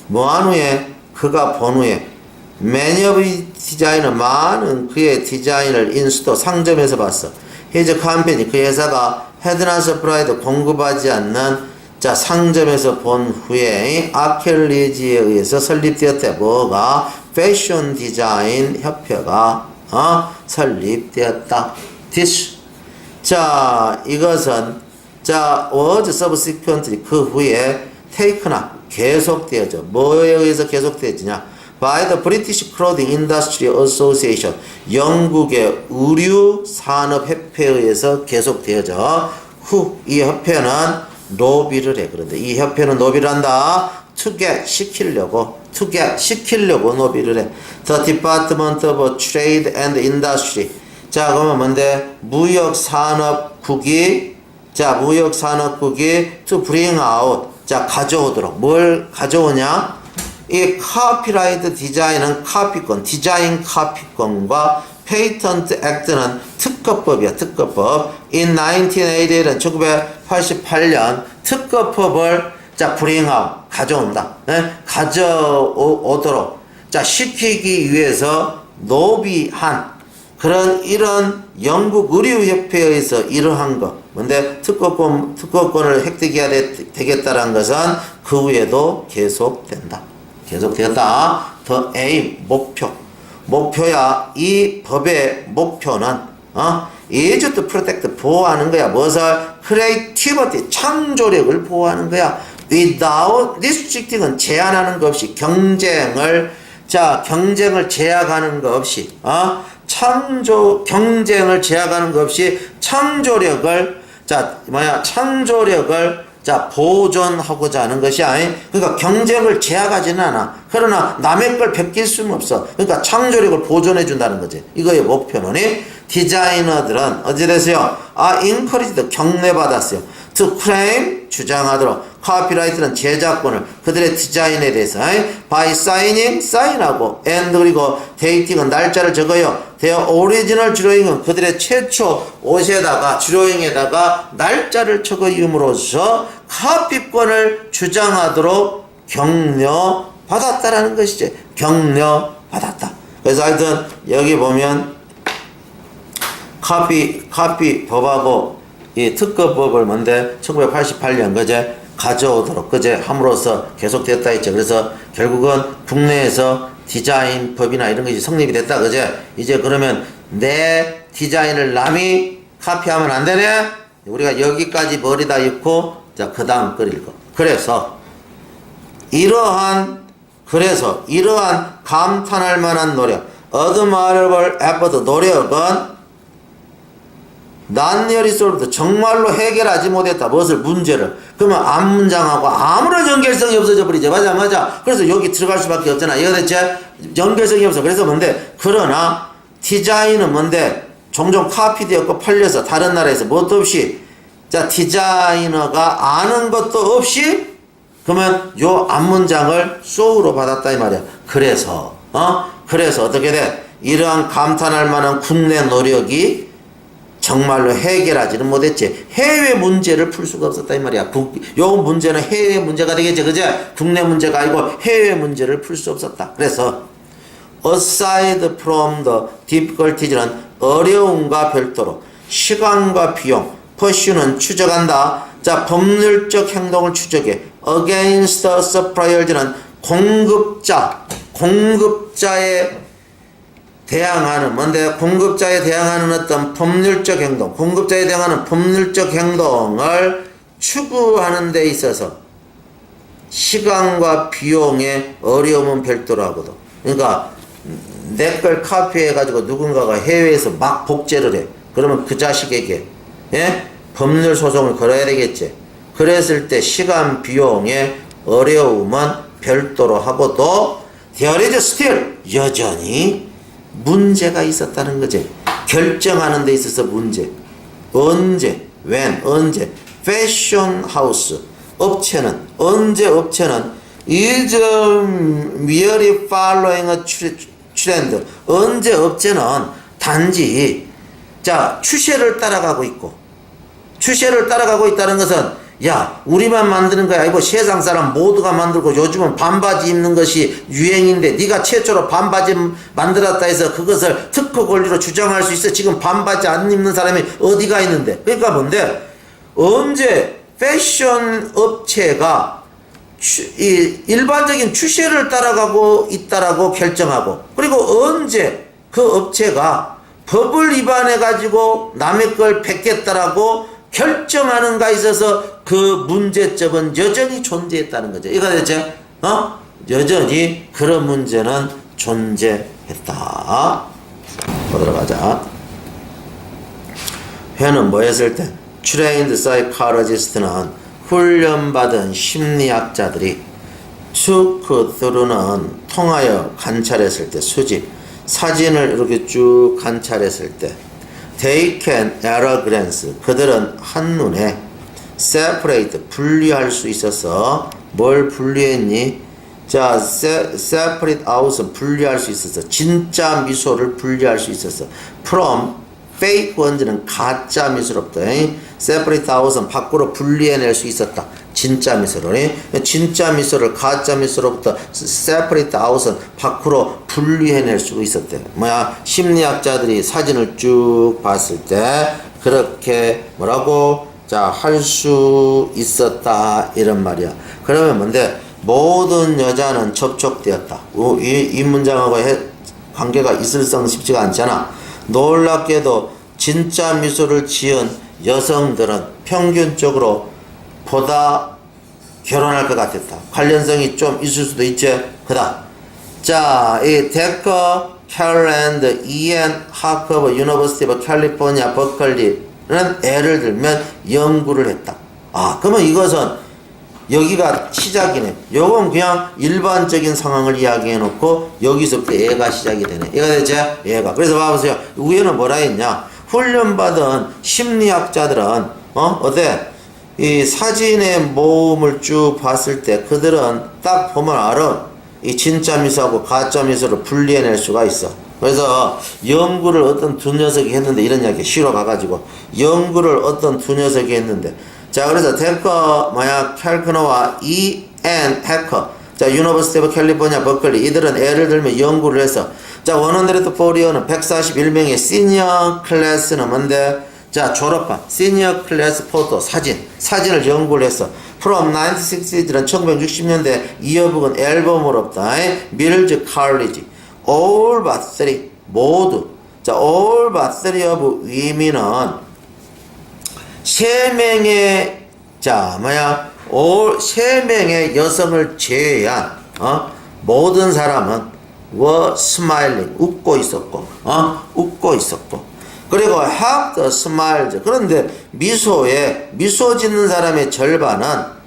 Speaker 1: 뭐한 후에 그가 본 후에 many of his 디자인은 많은 그의 디자인을 인수도 상점에서 봤어. his company, 그 회사가 had not supplied, 공급하지 않는 자, 상점에서 본 후에 아킬리즈에 의해서 설립되었대. 뭐가? 패션 디자인 협회가 설립되었다. this. 자, 이것은 자, was subsequently, 그 후에 taken나 계속되어져. 뭐에 의해서 계속되어지냐? by the British Clothing Industry Association, 영국의 의류 산업 협회에 의해서 계속되어져. 이 협회는 로비를 해. 그런데 이 협회는 로비를 한다. to get 시키려고 로비를 해. The Department of Trade and Industry. 자, 그러면 뭔데? 무역산업국이 to bring out, 자, 가져오도록. 뭘 가져오냐? 이 카피라이트 디자인은 카피권, 디자인 카피권과 페이턴트 액트는 특허법이야, 특허법. In 1988은 1988년 특허법을 자, bring out, 가져온다. 가져오도록. 자, 시키기 위해서 노비한 그런 이런 영국 의류협회에서 이러한 것. 근데 특허권을 획득해야 되겠다라는 것은 그 후에도 계속된다. 계속되었다. The aim, 목표야. 이 법의 목표는 is to protect, 보호하는 거야. 무엇을? creativity, 창조력을 보호하는 거야. without restricting은 제한하는 것 없이, 경쟁을 제약하는 것 없이, 경쟁을 제약하는 것 없이 창조력을 보존하고자 하는 것이야. 그러니까 경쟁을 제약하지는 않아. 그러나 남의 걸 베낄 수는 없어. 그러니까 창조력을 보존해 준다는 거지. 이거의 목표는 디자이너들은 어찌 됐어요? encouraged, 격려받았어요. to claim, 주장하도록. 카피라이트는 제작권을 그들의 디자인에 대해서 by signing, 사인하고 and 그리고 dating은 날짜를 적어요. their original drawing은 그들의 최초 옷에다가 드로잉에다가 날짜를 적어임으로써 카피권을 주장하도록 격려받았다라는 것이지. 격려받았다. 그래서 하여튼 여기 보면 카피 법하고 이 특허법을 뭔데 1988년 그제 가져오도록 그제 함으로써 계속됐다 했죠. 그래서 결국은 국내에서 디자인 법이나 이런 것이 성립이 됐다 그제. 이제 그러면 내 디자인을 남이 카피하면 안 되네. 우리가 여기까지 머리다 읽고 자, 그 다음 걸 읽어. 그래서 이러한 감탄할 만한 노력, admirable effort, 노력은 난열이 쏠부터 정말로 해결하지 못했다. 무엇을? 문제를. 그러면 앞문장하고 아무런 연결성이 없어져 버리죠. 맞아. 그래서 여기 들어갈 수밖에 없잖아. 이거 대체 연결성이 없어. 그래서 뭔데? 그러나 디자인은 뭔데? 종종 카피되었고 팔려서 다른 나라에서 뭣도 없이 자, 디자이너가 아는 것도 없이 그러면 요 앞문장을 소우로 받았다 이 말이야. 그래서 어떻게 돼? 이러한 감탄할 만한 국내 노력이 정말로 해결하지는 못했지. 해외 문제를 풀 수가 없었다 이 말이야. 요 문제는 해외 문제가 되겠지, 그제? 국내 문제가 아니고 해외 문제를 풀 수 없었다. 그래서 aside from the difficulties는 어려움과 별도로 시간과 비용, pursue는 추적한다. 자, 법률적 행동을 추적해. against the suppliers는 공급자에 대항하는 뭔데? 공급자에 대항하는 어떤 법률적 행동, 공급자에 대항하는 법률적 행동을 추구하는 데 있어서 시간과 비용의 어려움은 별도로 하거든. 그러니까 내 걸 카피해가지고 누군가가 해외에서 막 복제를 해. 그러면 그 자식에게 법률 소송을 걸어야 되겠지. 그랬을 때 시간 비용의 어려움은 별도로 하고도 there is still 여전히 문제가 있었다는 거지. 결정하는 데 있어서 문제. 언제? when? 언제? 패션 하우스 업체는 언제 업체는 is merely following a trend. 언제 업체는 단지 자 추세를 따라가고 있고 추세를 따라가고 있다는 것은 야 우리만 만드는 거야 아니고 세상 사람 모두가 만들고 요즘은 반바지 입는 것이 유행인데 네가 최초로 반바지 만들었다 해서 그것을 특허 권리로 주장할 수 있어. 지금 반바지 안 입는 사람이 어디가 있는데. 그러니까 뭔데 언제 패션 업체가 이 일반적인 추세를 따라가고 있다라고 결정하고 그리고 언제 그 업체가 법을 위반해 가지고 남의 걸 뺏겠다라고 결정하는가 있어서 그 문제점은 여전히 존재했다는 거죠. 이거 됐죠? 여전히 그런 문제는 존재했다. 보도록 하자. 회는 뭐 했을 때? Trained psychologist는 훈련받은 심리학자들이 took through는 통하여 관찰했을 때 수집 사진을 이렇게 쭉 관찰했을 때 They can at a glance 그들은 한눈에 separate 분리할 수 있어서 뭘 분리했니? 자 separate out은 분리할 수 있어서 진짜 미소를 분리할 수 있어서 from fake one는 가짜 미소로부터 separate out은 밖으로 분리해낼 수 있었다. 진짜 미소를 진짜 미소를 가짜 미소로부터 separate out은 밖으로 분리해낼 수 있었대. 뭐야 심리학자들이 사진을 쭉 봤을 때 그렇게 뭐라고 자 할 수 있었다 이런 말이야. 그러면 뭔데 모든 여자는 접촉되었다. 이 문장하고 관계가 있을성 쉽지가 않잖아. 놀랍게도 진짜 미소를 지은 여성들은 평균적으로 보다 결혼할 것 같았다. 관련성이 좀 있을 수도 있지. 그다. 자, 이 데커, 캐럴랜드, 이앤 하커버, 유니버시티 오브 캘리포니아, 버클리는 예를 들면 연구를 했다. 아, 그러면 이것은 여기가 시작이네. 요건 그냥 일반적인 상황을 이야기해 놓고 여기서부터 얘가 시작이 되네. 얘가 되지? 얘가. 그래서 봐보세요. 위에는 뭐라 했냐? 훈련받은 심리학자들은 어때? 이 사진의 모음을 쭉 봤을 때 그들은 딱 보면 알아. 이 진짜 미소하고 가짜 미소를 분리해낼 수가 있어. 그래서 연구를 어떤 두 녀석이 했는데 이런 이야기 쉬러 가가지고 연구를 어떤 두 녀석이 했는데 자 그래서 탱커 캘크너와 이앤 해커 자 유니버시티 오브 캘리포니아 버클리 이들은 예를 들면 연구를 해서 자 140는 141명의 시니어 클래스는 뭔데 자 졸업반 시니어 클래스 포토 사진을 연구를 했어. From 1960들은 1960년대 이어북은 앨범으로부터 밀즈 칼리지 all but three 모두 자 all but three of women은 세 명의 세 명의 여성을 제외한 모든 사람은 were smiling 웃고 있었고 그리고 half the smiles 그런데 미소 짓는 사람의 절반은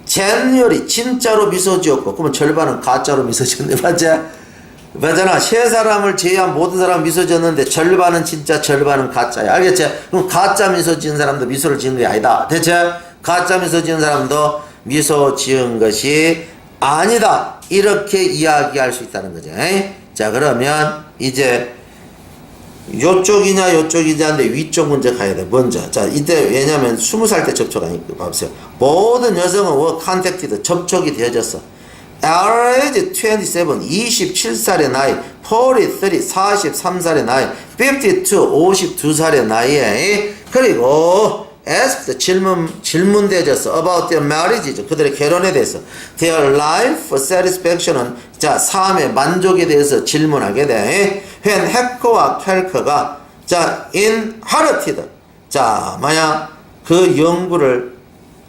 Speaker 1: genuinely 진짜로 미소 지었고 그러면 절반은 가짜로 미소 지었네. 맞잖아. 세 사람을 제외한 모든 사람 미소 지었는데 절반은 진짜 절반은 가짜야. 알겠지? 그럼 가짜 미소 지은 사람도 미소를 지은 게 아니다. 대체 가짜 미소 지은 사람도 미소 지은 것이 아니다. 이렇게 이야기할 수 있다는 거죠. 자 그러면 이제 요쪽이냐인데 위쪽 문제 가야 돼. 먼저 자 이때 왜냐면 20살 때 접촉하니까 봐보세요. 모든 여성은 were contacted 접촉이 되어졌어. average 27 27살의 나이 43 43살의 나이 52 52살의 나이에 그리고 asked 질문되어졌어. about their marriage 그들의 결혼에 대해서 their life satisfaction은 자 삶의 만족에 대해서 질문하게 돼. when 해커와 캘커가 자 inherited 자 만약 그 연구를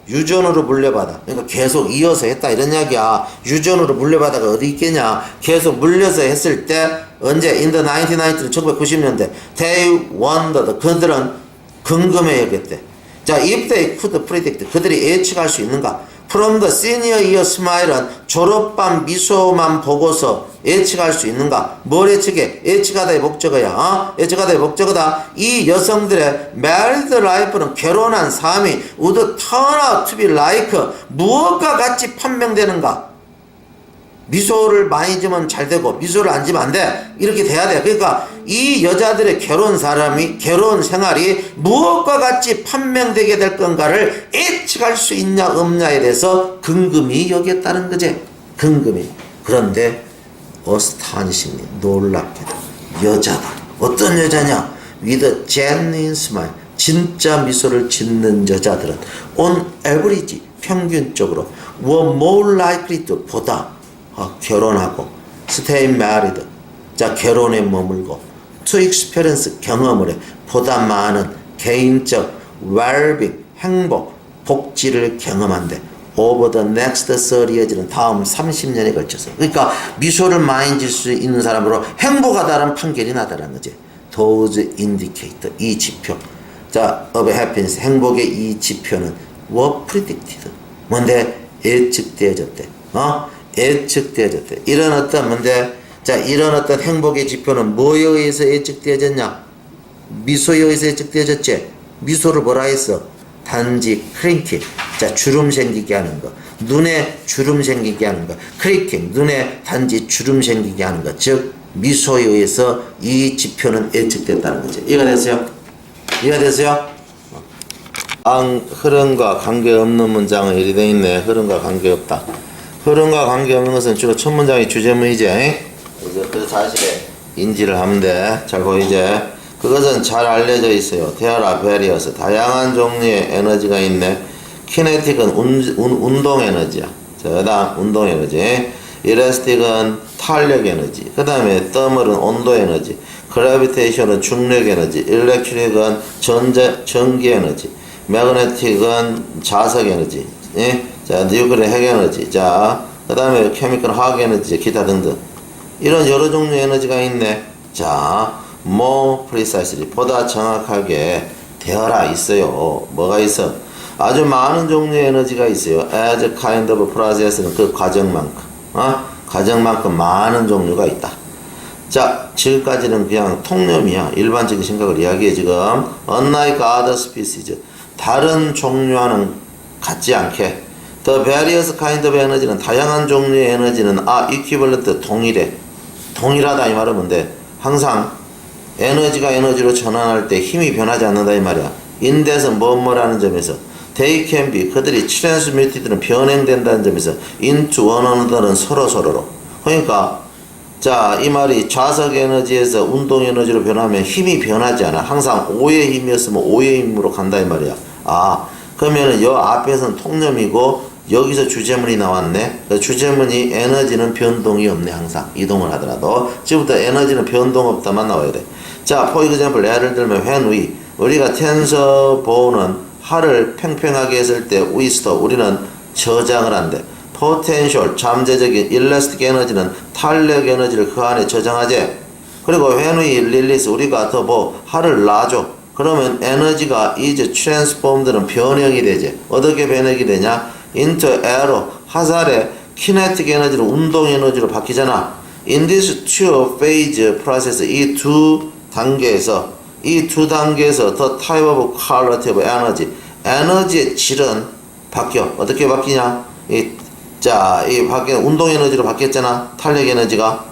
Speaker 1: 유전으로 물려받아 그러니까 계속 이어서 했다 이런 이야기야. 유전으로 물려받아가 어디 있겠냐. 계속 물려서 했을 때 언제 in the 1990는 1990년대 they wondered 그들은 궁금해 여겼대. 자, if they could predict 그들이 예측할 수 있는가? From the senior year smile은 졸업반 미소만 보고서 예측할 수 있는가? 뭘 예측해? 예측하다의 목적어야. 예측하다의 목적어다. 이 여성들의 married life는 결혼한 삶이 would turn out to be like 무엇과 같이 판명되는가? 미소를 많이 지면 잘 되고 미소를 안 지면 안 돼. 이렇게 돼야 돼. 그러니까 이 여자들의 결혼 생활이 무엇과 같이 판명되게 될 건가를 예측할 수 있냐 없냐에 대해서 근금이 여기에 따른 거지. 근금이. 그런데 astonishingly 놀랍게도 여자다. 어떤 여자냐? with a genuine smile. 진짜 미소를 짓는 여자들은 on average 평균적으로 were more likely to 보다 결혼하고 stay married. 자, 결혼에 머물고 to experience 경험을 해. 보다 많은 개인적 well-being 행복 복지를 경험한대. over the next 30years는 다음 30년에 걸쳐서. 그러니까 미소를 많이 질 수 있는 사람으로 행복하다는 판결이 나다라는 거지. those indicator 이 지표. 자, of happiness 행복의 이 지표는 were predicted. 뭔데? 예측되어졌대. 예측되어졌대. 이런 어떤 뭔데? 자, 이런 어떤 행복의 지표는 뭐에 의해서 예측되어졌냐? 미소에 의해서 예측되어졌지. 미소를 뭐라 했어? 단지 크링킹. 자, 주름 생기게 하는 거. 눈에 주름 생기게 하는 거. 크링킹. 눈에 단지 주름 생기게 하는 거. 즉 미소에 의해서 이 지표는 예측됐다는 거지. 이해가 됐어요? 이해가 됐어요? 흐름과 관계없는 문장은 이리 돼 있네. 흐름과 관계없다. 흐름과 관계없는 것은 주로 첫 문장이 주제문이지. 그 사실에 인지를 하면 돼. 잘 보이지? 그것은 잘 알려져 있어요. There are various 다양한 종류의 에너지가 있네. 키네틱은 운동 에너지야. 자, 그다음 운동 에너지. 이레스틱은 탄력 에너지. 그 다음에 더멀은 온도 에너지. 그래비테이션은 중력 에너지. 일렉트릭은 전기 에너지. 매그네틱은 자석 에너지. 예? 자, 뉴클리어 핵 에너지. 자, 그 다음에 케미컬 화학 에너지, 기타 등등. 이런 여러 종류의 에너지가 있네. 자, more precisely, 보다 정확하게 되어라 있어요. 뭐가 있어? 아주 많은 종류의 에너지가 있어요. as kind of process는 그 과정만큼. 과정만큼 많은 종류가 있다. 자, 지금까지는 그냥 통념이야. 일반적인 생각을 이야기해, 지금. unlike other species. 다른 종류와는 같지 않게. The various kind of energy는 다양한 종류의 에너지는 equivalent 동일해. 동일하다 이 말은 뭔데? 항상 에너지가 에너지로 전환할 때 힘이 변하지 않는다 이 말이야. 인데서 뭐뭐라는 점에서 they can be 그들이 transmuted는 변행된다는 점에서 into one another는 서로서로로. 그러니까 자, 이 말이 좌석 에너지에서 운동 에너지로 변하면 힘이 변하지 않아. 항상 O의 힘이었으면 O의 힘으로 간다 이 말이야. 그러면은 여 앞에서는 통념이고 여기서 주제문이 나왔네. 주제문이 에너지는 변동이 없네. 항상 이동을 하더라도 지금부터 에너지는 변동 없다만 나와야 돼. 자, for example 예를 들면 when 우리가 텐서보는 할을 팽팽하게 했을 때 우리는 저장을 한대. potential 잠재적인 elastic 에너지는 탄력 에너지를 그 안에 저장하지. 그리고 when we release 우리가 더 할을 놔줘. 그러면 에너지가 is transformed는 변형이 되지. 어떻게 변형이 되냐? into aero 화살의 kinetic 에너지로 운동 에너지로 바뀌잖아. In this two phase process 이 두 단계에서 the type of qualitative energy 에너지의 질은 바뀌어. 어떻게 바뀌냐? 이 바뀌는 운동 에너지로 바뀌었잖아. 탄력 에너지가.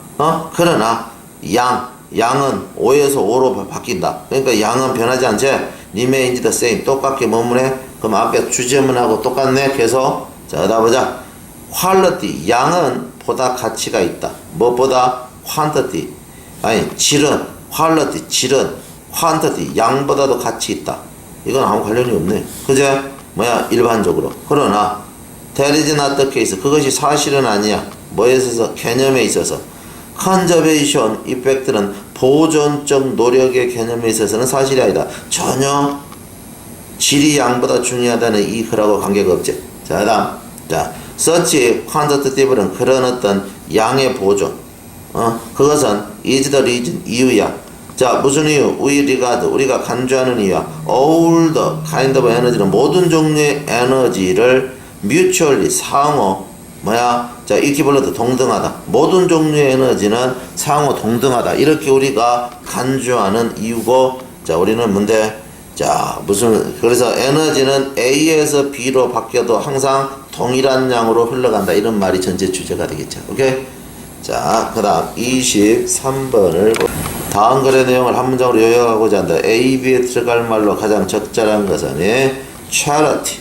Speaker 1: 그러나 양은 5에서 5로 바뀐다. 그러니까 양은 변하지 않지. remains the same. 똑같게 머무네. 그럼 앞에 주제문하고 똑같네. 계속. 자, 어다 보자. quality. 양은 보다 가치가 있다. 무엇보다? quantity. 질은. quality. 질은. quantity. 양보다도 가치 있다. 이건 아무 관련이 없네. 그제? 일반적으로. 그러나, that is not the case. 그것이 사실은 아니야. 뭐에 있어서? 개념에 있어서. 컨저베이션 이펙트는 보존적 노력의 개념에 있어서는 사실이 아니다. 전혀 질이 양보다 중요하다는 이 글하고 관계가 없지. 자, 다음. 자, such quantitative는 그런 어떤 양의 보존. 그것은 is the reason 이유야. 자, 무슨 이유? We regard 우리가 간주하는 이유야. all the kind of energy는 모든 종류의 에너지를 mutually 상호 자, 이퀴벌런트 동등하다. 모든 종류의 에너지는 상호 동등하다. 이렇게 우리가 간주하는 이유고, 자, 우리는 뭔데? 자, 그래서 에너지는 A에서 B로 바뀌어도 항상 동일한 양으로 흘러간다. 이런 말이 전제 주제가 되겠죠. 오케이? 자, 그 다음 23번을 다음 글의 내용을 한 문장으로 요약하고자 한다. A, B에 들어갈 말로 가장 적절한 것은 charity.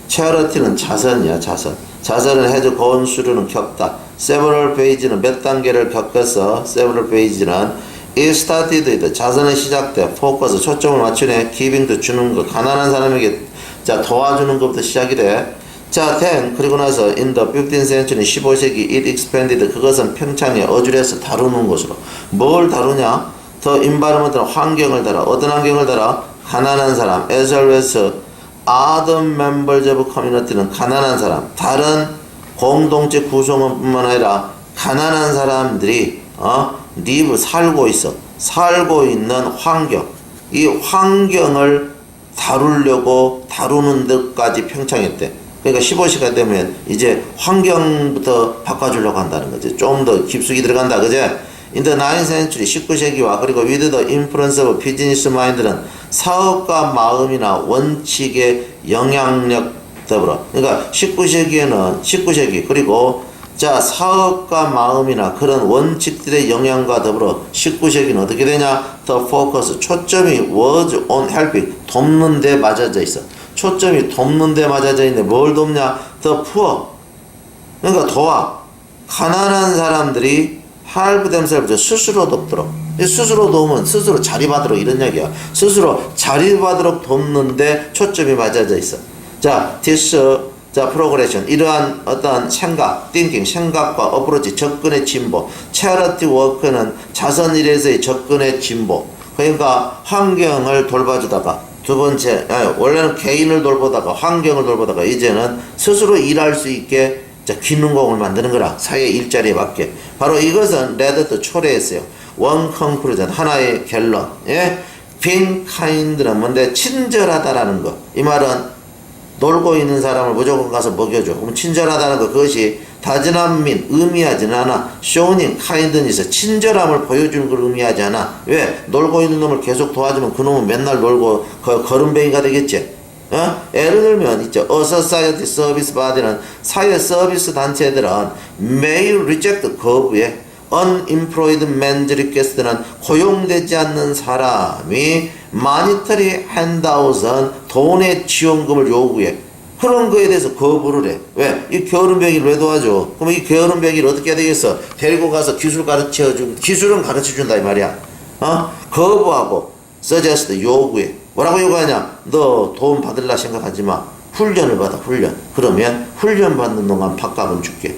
Speaker 1: charity는 자선이야, 자선. 자선은 has gone through는 겪다. several page는 몇 단계를 겪어서 several page는 it started 자선은 시작돼. focus 초점을 맞추네. giving 주는 거. 가난한 사람에게 자 도와주는 것부터 시작이 돼. 자, then 그리고 나서 in the 15th century 15세기 it expanded 그것은 평창에 어줄에서 다루는 것으로 뭘 다루냐? 더 environment는 환경을 다뤄. 어떤 환경을 다뤄? 가난한 사람 as well as other members of community는 가난한 사람 다른 공동체 구성원뿐만 아니라 가난한 사람들이 live 살고 있는 환경 이 환경을 다루는 데까지 평창했대. 그러니까 15시간 되면 이제 환경부터 바꿔주려고 한다는 거지. 좀 더 깊숙이 들어간다. 그제? In the 9th century, 19세기와 그리고 with the influence of business mind는 사업가 마음이나 원칙의 영향력 더불어. 그러니까 19세기 그리고 자 사업가 마음이나 그런 원칙들의 영향과 더불어 19세기는 어떻게 되냐? The focus, 초점이 was on helping, 돕는 데 맞아져 있어. 초점이 돕는 데 맞아져 있는데 뭘 돕냐? The poor. 그러니까 도와. 가난한 사람들이 help themselves, 스스로 돕도록. 스스로 도우면 스스로 자립하도록 이런 얘기야. 스스로 자립하도록 돕는데 초점이 맞아져 있어. 자, progression. 이러한 어떤 생각과 approach, 접근의 진보. charity work는 자선일에서의 접근의 진보. 그러니까 환경을 돌봐주다가 두 번째, 원래는 개인을 돌보다가 환경을 돌보다가 이제는 스스로 일할 수 있게 기능공을 만드는 거라. 사회 일자리에 맞게. 바로 이것은 레드도 초래했어요. 원 컨클루전, 하나의 결론. 예? being kind는 뭔데? 친절하다라는 거. 이 말은 놀고 있는 사람을 무조건 가서 먹여줘. 그럼 친절하다는 거, 그것이 다진한 의미하지는 않아. showing kindness, 친절함을 보여주는 걸 의미하지 않아. 왜? 놀고 있는 놈을 계속 도와주면 그 놈은 맨날 놀고 거름뱅이가 되겠지. 예를 들면 있죠. A society service body는 사회 서비스 단체들은 may reject 거부해. unemployed man's request는 고용되지 않는 사람이 monetary handout은 돈의 지원금을 요구해. 그런 거에 대해서 거부를 해. 왜? 이 게으름뱅이를 왜 도와줘? 그럼 이 게으름뱅이를 어떻게 해야 되겠어? 데리고 가서 기술은 가르쳐준다 이 말이야. 거부하고 suggest 요구해. 뭐라고 요구하냐? 너 도움 받을라 생각하지 마. 훈련을 받아, 훈련. 그러면 훈련 받는 동안 밥값은 줄게.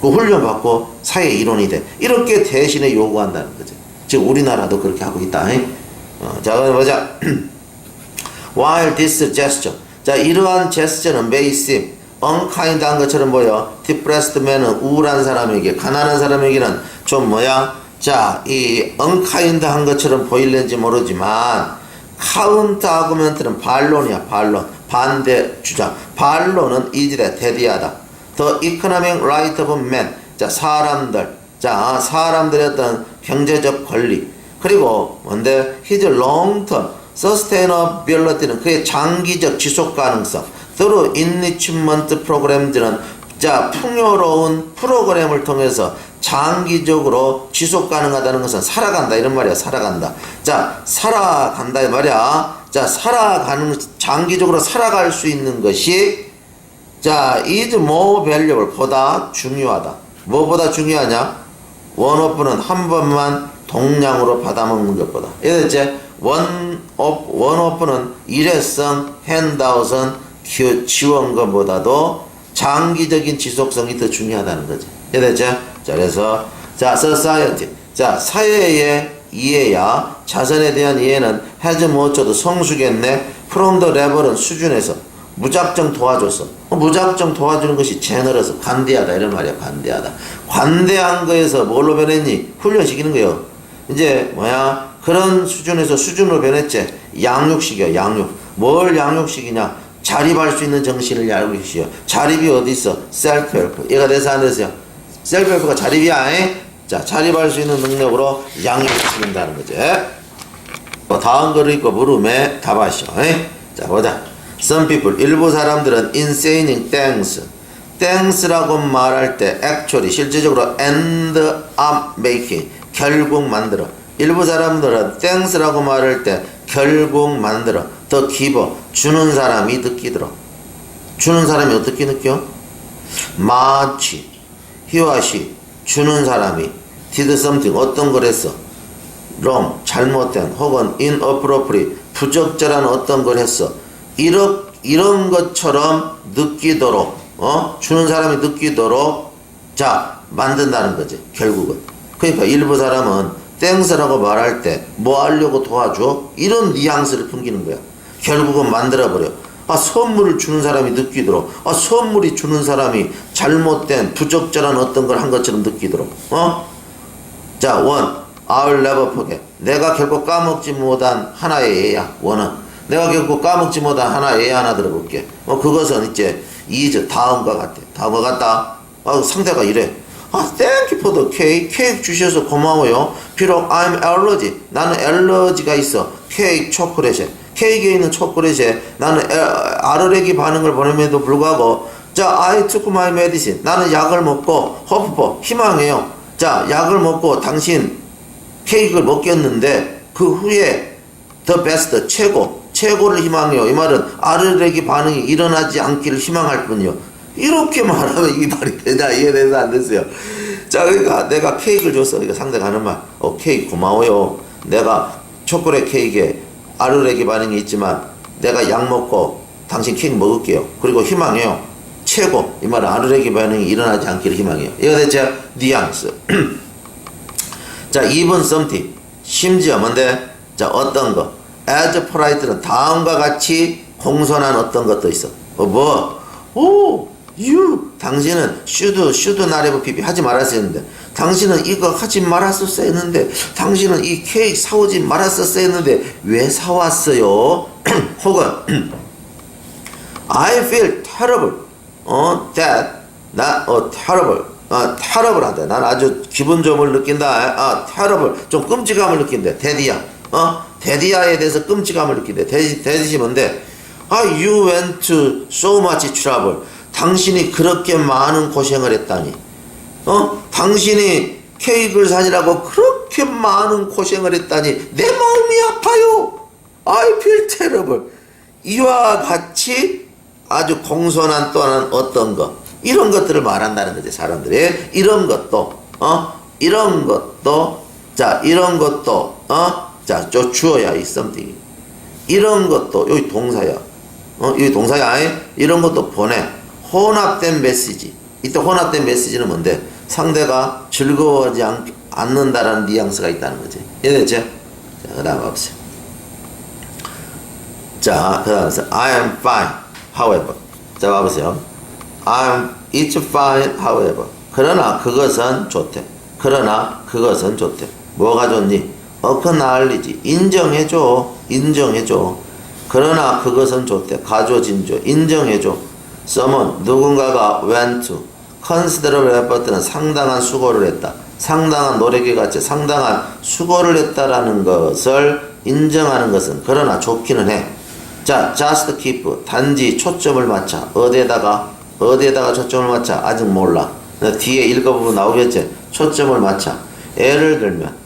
Speaker 1: 그 훈련 받고 사회 일원이 돼. 이렇게 대신에 요구한다는 거지. 지금 우리나라도 그렇게 하고 있다. 자, 보자. While this gesture. 자, 이러한 제스처는 may seem unkind한 것처럼 보여. depressed man은 우울한 사람에게, 가난한 사람에게는 좀 자, 이 unkind한 것처럼 보일는지 모르지만 카운터 아구멘트는 반론이야. 반대 주장. 반론은 이지대 대디하다. The economic right of man. 자, 사람들의 어떤 경제적 권리. 그리고 뭔데? His long-term sustainability는 그의 장기적 지속 가능성. through enrichment programs는 자, 풍요로운 프로그램을 통해서 장기적으로 지속 가능하다는 것은 살아간다 이런 말이야. 살아간다. 자, 살아간다 이 말이야. 자, 장기적으로 살아갈 수 있는 것이 자, is more valuable 보다 중요하다. 뭐보다 중요하냐? 원오프는 한 번만 동량으로 받아먹는 것보다. 이해됐지? 원오프는 일회성 핸드아웃은 지원금보다도 장기적인 지속성이 더 중요하다는 거지. 이해됐지? 자, 그래서 자, society. 자, 사회의 이해야 자선에 대한 이해는 has much도 성수겠네. from the level은 수준에서 무작정 도와줬어. 무작정 도와주는 것이 generous, 관대하다 이런 말이야. 관대한 거에서 뭘로 변했니? 훈련시키는 거예요. 이제 그런 수준에서 수준으로 변했지. 양육시켜. 뭘 양육시키냐? 자립할 수 있는 정신을 알고 계시오. 자립이 어디 있어? 셀프-헬프. 얘가 돼서 안 됐어요? 셀프-헬프가 자립이야. 자, 자립할 수 있는 능력으로 양육을 시킨다는 거지. 다음 거를 읽고 물음에 답하시오. 자, 보자. Some people, 일부 사람들은 insaning things. things라고 말할 때 actually, 실제적으로 end up making, 결국 만들어. 일부 사람들은 things라고 말할 때 결국 만들어. 더 기버, 주는 사람이 느끼더라. 주는 사람이 어떻게 느껴? 마치, he or she, 주는 사람이 did something, 어떤 걸 했어. wrong, 잘못된, 혹은 inappropriate, 부적절한 어떤 걸 했어. 이런 것처럼 느끼도록, 주는 사람이 느끼도록, 자, 만든다는 거지, 결국은. 그러니까 일부 사람은 땡스라고 말할 때 뭐 하려고 도와줘? 이런 뉘앙스를 풍기는 거야. 결국은 만들어버려. 선물을 주는 사람이 느끼도록, 선물이 주는 사람이 잘못된, 부적절한 어떤 걸 한 것처럼 느끼도록, 자, 원, I'll never forget. 내가 결코 까먹지 못한 하나의 예야, 원은. 내가 결코 까먹지 못한 하나의 예 하나 들어볼게. 그것은 이제 is 다음과 같아. 다음과 같다. 상대가 이래. thank you for the cake. 케이크 주셔서 고마워요. 비록 I'm allergy. 나는 알러지가 있어. 케이크 초콜릿에. 케이크에 있는 초콜릿에 나는 아르레기 반응을 보냄에도 불구하고, 자, I took my medicine. 나는 약을 먹고, hope, 희망해요. 자, 약을 먹고 당신 케이크를 먹겠는데, 그 후에 the best, 최고를 희망해요. 이 말은 아르레기 반응이 일어나지 않기를 희망할 뿐이요. 이렇게 말하면 이 말이 되냐? 이해돼서 안 됐어요. 자, 그러니까 내가 케이크를 줬어. 이거 상대가 하는 말. 케이크 고마워요. 내가 초콜릿 케이크에 아르레기 반응이 있지만 내가 약 먹고 당신 케이크 먹을게요. 그리고 희망해요. 최고. 이 말은 아르레기 반응이 일어나지 않기를 희망해요. 이거 대체 뉘앙스. 자, 2번 something. 심지어 뭔데? 자, 어떤 거. as polite는 다음과 같이 공손한 어떤 것도 있어. you. 당신은 should not have pp 하지 말았어야 했는데, 당신은 이거 하지 말았었어야 했는데, 당신은 이 케이크 사오지 말았었어야 했는데 왜 사왔어요? 혹은 I feel terrible. that terrible 한다. 난 아주 기분 좋음을 느낀다. terrible, 좀 끔찍함을 느낀대. 데디야. 데디아에 대해서 끔찍함을 느낀대. 데디시 뭔데? you went to so much trouble. 당신이 그렇게 많은 고생을 했다니. 당신이 케이크를 사느라고 그렇게 많은 고생을 했다니 내 마음이 아파요. I feel terrible. 이와 같이 아주 공손한 또한 어떤 것, 이런 것들을 말한다는 거지. 사람들이 이런 것도 자, 이런 것도 자, 저 주어야 이 something. 이런 것도 여기 동사야. 여기 동사야. 이런 것도 보내. 혼합된 메시지. 이때 혼합된 메시지는 뭔데? 상대가 즐거워하지 않는다라는 뉘앙스가 있다는 거지. 이해됐죠? 자, 그 다음 봐보세요. 자, 그 다음에 I am fine, however. 자, 봐보세요. it's fine, however. 그러나 그것은 좋대. 뭐가 좋니? acknowledge, 인정해줘. 그러나 그것은 좋대. 가져진조, 인정해줘. someone, 누군가가 went to, considerable effort는 상당한 수고를 했다. 상당한 노력이 같이 상당한 수고를 했다라는 것을 인정하는 것은 그러나 좋기는 해. 자, just keep, 단지 초점을 맞춰. 어디에다가 초점을 맞춰? 아직 몰라. 뒤에 읽어보면 나오겠지? 초점을 맞춰. 예를 들면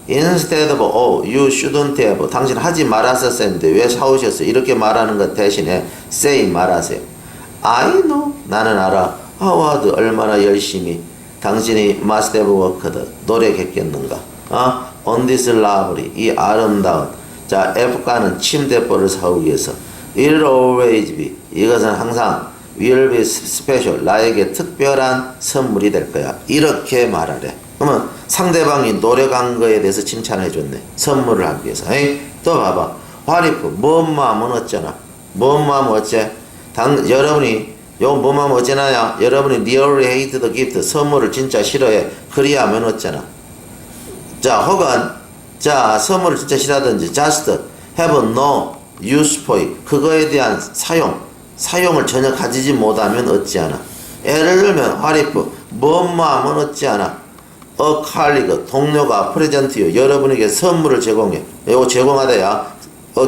Speaker 1: instead of you shouldn't have, 당신 하지 말았었어야 했는데 왜 사오셨어? 이렇게 말하는 것 대신에 say, 말하세요. I know, 나는 알아. how hard, 얼마나 열심히 당신이 must have worked, 노력했겠는가. on this lovely, 이 아름다운, 자, F가는 침대볼을 사오기 위해서. It'll always be, 이것은 항상 will be special, 나에게 특별한 선물이 될 거야. 이렇게 말하래. 그러면 상대방이 노력한 거에 대해서 칭찬해 줬네. 선물을 하기 위해서. 또 봐봐. what if, 뭔 마음은 어쩌나. 뭔 마음은 어째? 여러분이 뭔 마음은 어쩌나냐? 여러분이 really hate the gift, 선물을 진짜 싫어해. 그리하면 어쩌나. 자, 혹은 자, 선물을 진짜 싫어하든지 just have no use for it, 그거에 대한 사용, 사용을 전혀 가지지 못하면 어찌하나. 예를 들면 화리프 뭐뭐하면 어찌하나. colleague 동료가 present you 여러분에게 선물을 제공해. 이거 제공하다야.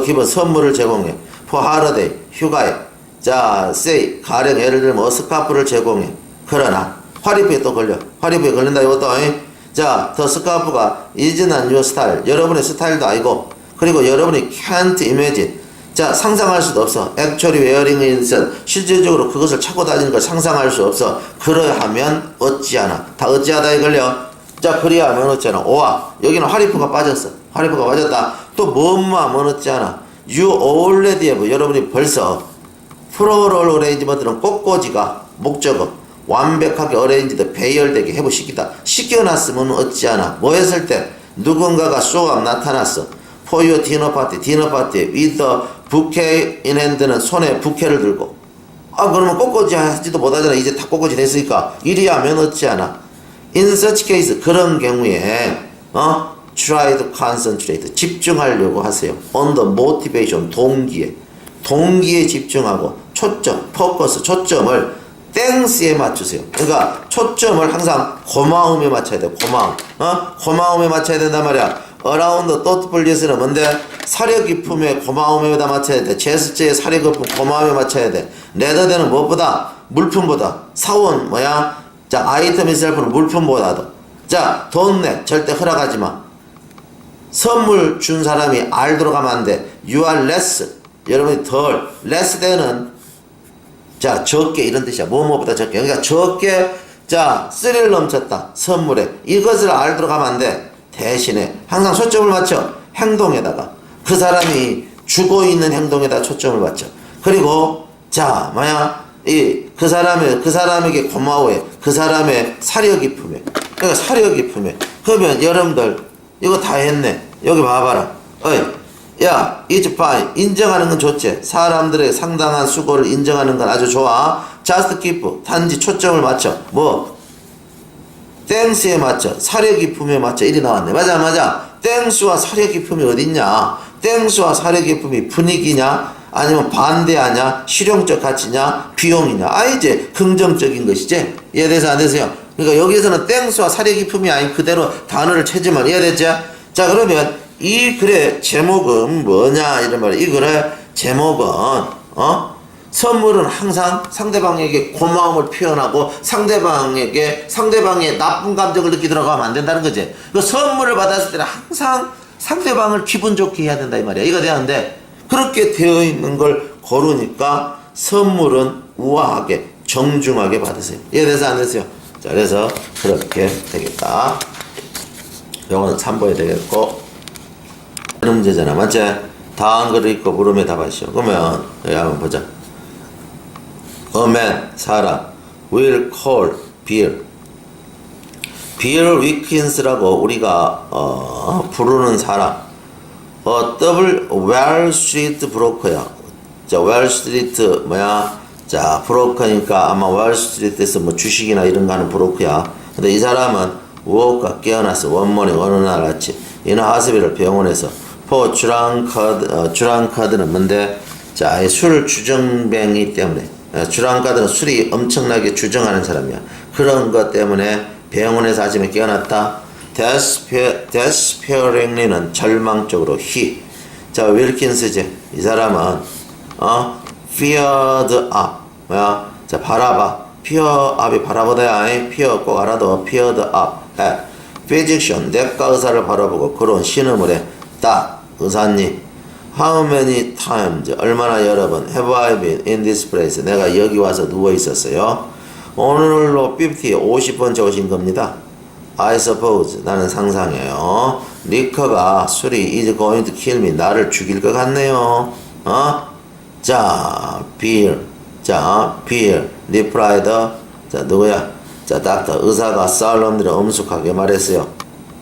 Speaker 1: 기본 선물을 제공해. for holiday 휴가에. 자 say 가령 예를 들면 스카프를 제공해. 그러나 화리프에 또 걸려. 화리프에 걸린다 이것도. 자 더 스카프가 is not your style 여러분의 스타일도 아니고 그리고 여러분이 can't imagine 자 상상할 수도 없어. actually wearing it 실질적으로 그것을 차고 다니는 걸 상상할 수 없어. 그러하면 어찌하나. 다 어찌하다에 걸려. 자 그리하면 어찌하나. 오와 여기는 화리프가 빠졌어. 화리프가 빠졌다. 또 뭐뭐하면 어찌하나. you already have 여러분이 벌써 floral arrangement는 꽃꽂이가 목적어 완벽하게 어레인지드 배열되게 해보시기다. 시켜놨으면 어찌하나. 뭐 했을 때 누군가가 쇼업 나타났어. for your dinner party 디너 파티에 with the bouquet in hand는 손에 부케를 들고. 그러면 꽃꽂이 하지도 못하잖아. 이제 다 꽃꽂이 됐으니까. 이리하면 어찌하나. in such case 그런 경우에 try to concentrate 집중하려고 하세요. on the motivation 동기에 집중하고 초점 포커스 초점을 땡스에 맞추세요. 그러니까 초점을 항상 고마움에 맞춰야 돼. 고마움에 맞춰야 된단 말이야. around thoughtfulness는 뭔데? 사려 깊음에 고마움에다 맞춰야 돼. 제스처에 사려 깊음 고마움에 맞춰야 돼. 레더되는 무엇보다 물품보다 사원 뭐야? 자 아이템 itself는 물품보다도. 자 돈 내 절대 허락하지 마. 선물 준 사람이 알도록 하면 안 돼. you are less 여러분이 덜 less than은 자 적게 이런 뜻이야. 뭐뭐보다 적게. 그러니까 적게 자 스릴 넘쳤다 선물에 이것을 알도록 하면 안 돼. 대신에 항상 초점을 맞춰 행동에다가 그 사람이 주고 있는 행동에다 초점을 맞춰. 그리고 자 뭐야 그 사람에게 고마워해. 그 사람의 사려 깊음에. 그러니까 사려 깊음에. 그러면 여러분들 이거 다 했네. 여기 봐봐라. 야, it's fine. 인정하는 건 좋지. 사람들의 상당한 수고를 인정하는 건 아주 좋아. just keep. 단지 초점을 맞춰. 뭐? thanks에 맞춰. 사려 깊음에 맞춰. 이리 나왔네. 맞아. thanks와 사려 깊음이 어딨냐? thanks와 사려 깊음이 분위기냐? 아니면 반대하냐? 실용적 가치냐? 비용이냐? 이제 긍정적인 것이지. 이해돼서 안 되세요? 그러니까 여기서는 thanks와 사려 깊음이 아닌 그대로 단어를 채지만 이해됐지? 자, 그러면 이 글의 제목은 뭐냐 이런 말이야. 이 글의 제목은 선물은 항상 상대방에게 고마움을 표현하고 상대방의 나쁜 감정을 느끼도록 하면 안 된다는 거지. 그 선물을 받았을 때는 항상 상대방을 기분 좋게 해야 된다 이 말이야. 이거 되는데 그렇게 되어 있는 걸 고르니까 선물은 우아하게 정중하게 받으세요. 이해돼서 안 되세요? 자 그래서 그렇게 되겠다. 요거는 참고해야 되겠고 이런 문제잖아. 맞지? 다음 글을 읽고 물음에 답하시오. 그러면 여기 한번 보자. A man 사람 will call beer Wilkins라고 우리가 부르는 사람 더블 Wall Street 브로커야. 자 Wall Street 뭐야? 자 브로커니까 아마 Wall Street에서 뭐 주식이나 이런 거 하는 브로커야. 근데 이 사람은 woke가 깨어났어. 원모닝 어느 날 아침 이는 하스비를 병원에서 주랑카드는 뭔데? 자, 술 주정뱅이 때문에. 주랑카드는 술이 엄청나게 주정하는 사람이야. 그런 것 때문에 병원에서 아침에 깨어났다. despairingly는 절망적으로 자, 윌킨스지. 이 사람은 feared up. 뭐야? 자, 바라봐. fear up이 바라보다야. fear 꼭 알아도 feared up. physician 내과 의사를 바라보고 그런 신음을 해. 딱 의사님 how many times 얼마나 여러 번 have I been in this place 내가 여기 와서 누워 있었어요. 오늘로 50번째 오신 겁니다. I suppose 나는 상상해요. 리커가 술이 is going to kill me 나를 죽일 것 같네요. 자 beer replied 자 누구야? 자 닥터 의사가 살롬들을 엄숙하게 말했어요.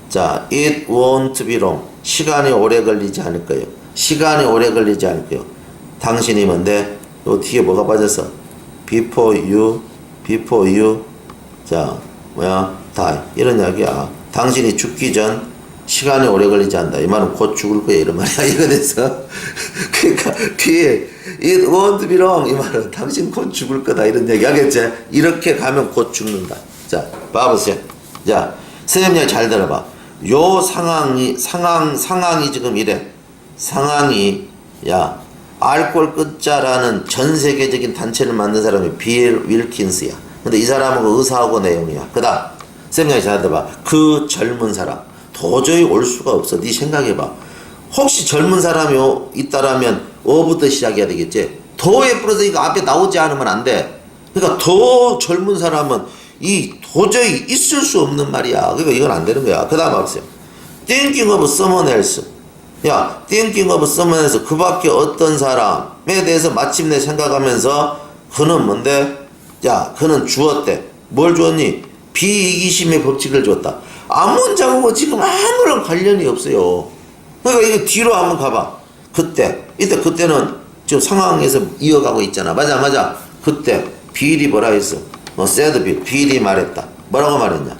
Speaker 1: 자 it won't be long 시간이 오래 걸리지 않을 거예요. 당신이 뭔데? 요 뒤에 뭐가 빠졌어? before you 자 뭐야? die 이런 이야기야. 당신이 죽기 전 시간이 오래 걸리지 않는다. 이 말은 곧 죽을 거야 이런 말이야. 이거 돼서 그러니까 뒤에 it won't be long 이 말은 당신 곧 죽을 거다 이런 얘기 하겠지. 이렇게 가면 곧 죽는다. 자 봐보세요. 자 선생님 얘기 잘 들어봐. 요 상황이 지금 이래. 상황이 야 알코올 끝자라는 전 세계적인 단체를 만든 사람이 빌 윌킨스야. 근데 이 사람은 의사하고 내용이야. 그 다음 선생님 얘기 잘 들어봐. 그 젊은 사람 도저히 올 수가 없어. 네 생각해봐. 혹시 젊은 사람이 있다라면 어부터 시작해야 되겠지. 더에 플러스니까 앞에 나오지 않으면 안 돼. 그러니까 더 젊은 사람은 이 도저히 있을 수 없는 말이야. 그러니까 이건 안 되는 거야. 그 다음 봐보세요. Thinking of someone else. 야, thinking of someone else. 그 밖에 어떤 사람에 대해서 마침내 생각하면서 그는 뭔데? 야, 그는 주었대. 뭘 주었니? 비이기심의 법칙을 줬다. 앞문장하고 지금 아무런 관련이 없어요. 그러니까 이게 뒤로 한번 가봐. 그때는 지금 상황에서 이어가고 있잖아. 맞아. 그때 빌이 뭐라 했어? said 빌. 빌이 말했다. 뭐라고 말했냐?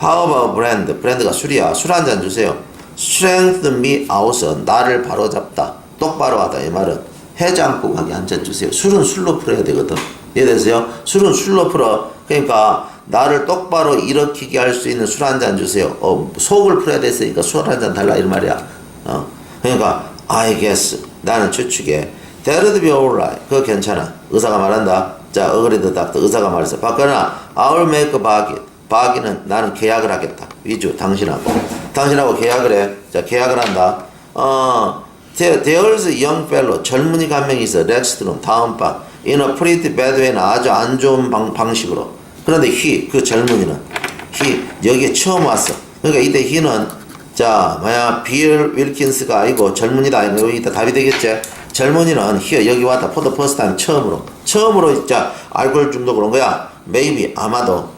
Speaker 1: How about brand? 브랜드가 술이야. 술 한 잔 주세요. Strengthen me out. 나를 바로잡다. 똑바로 하다. 이 말은 해장국하게 한 잔 주세요. 술은 술로 풀어야 되거든. 이해되세요? 술은 술로 풀어. 그러니까 나를 똑바로 일으키게 할 수 있는 술 한 잔 주세요. 속을 풀어야 됐으니까 술 한 잔 달라. 이 말이야. 그러니까 I guess 나는 추측해. That'd be alright. 그거 괜찮아. 의사가 말한다. 자, agreed doctor. 의사가 말했어. 바꿔나 I'll make a bargain. bargain은 나는 계약을 하겠다. 위주 당신하고 계약을 해. 자, 계약을 한다. There's a young fellow. 젊은이가 한 명 있어. 렉스트룸 다음 방. In a pretty bad way. 아주 안 좋은 방식으로. 그런데 그 젊은이는 여기에 처음 왔어. 그러니까 이때 he는 자 빌 윌킨스가 아니고 젊은이다. 아니고 여기 이따 답이 되겠지. 젊은이는 여기 왔다. for the first time 처음으로 자 알코올 중독 그런 거야. maybe 아마도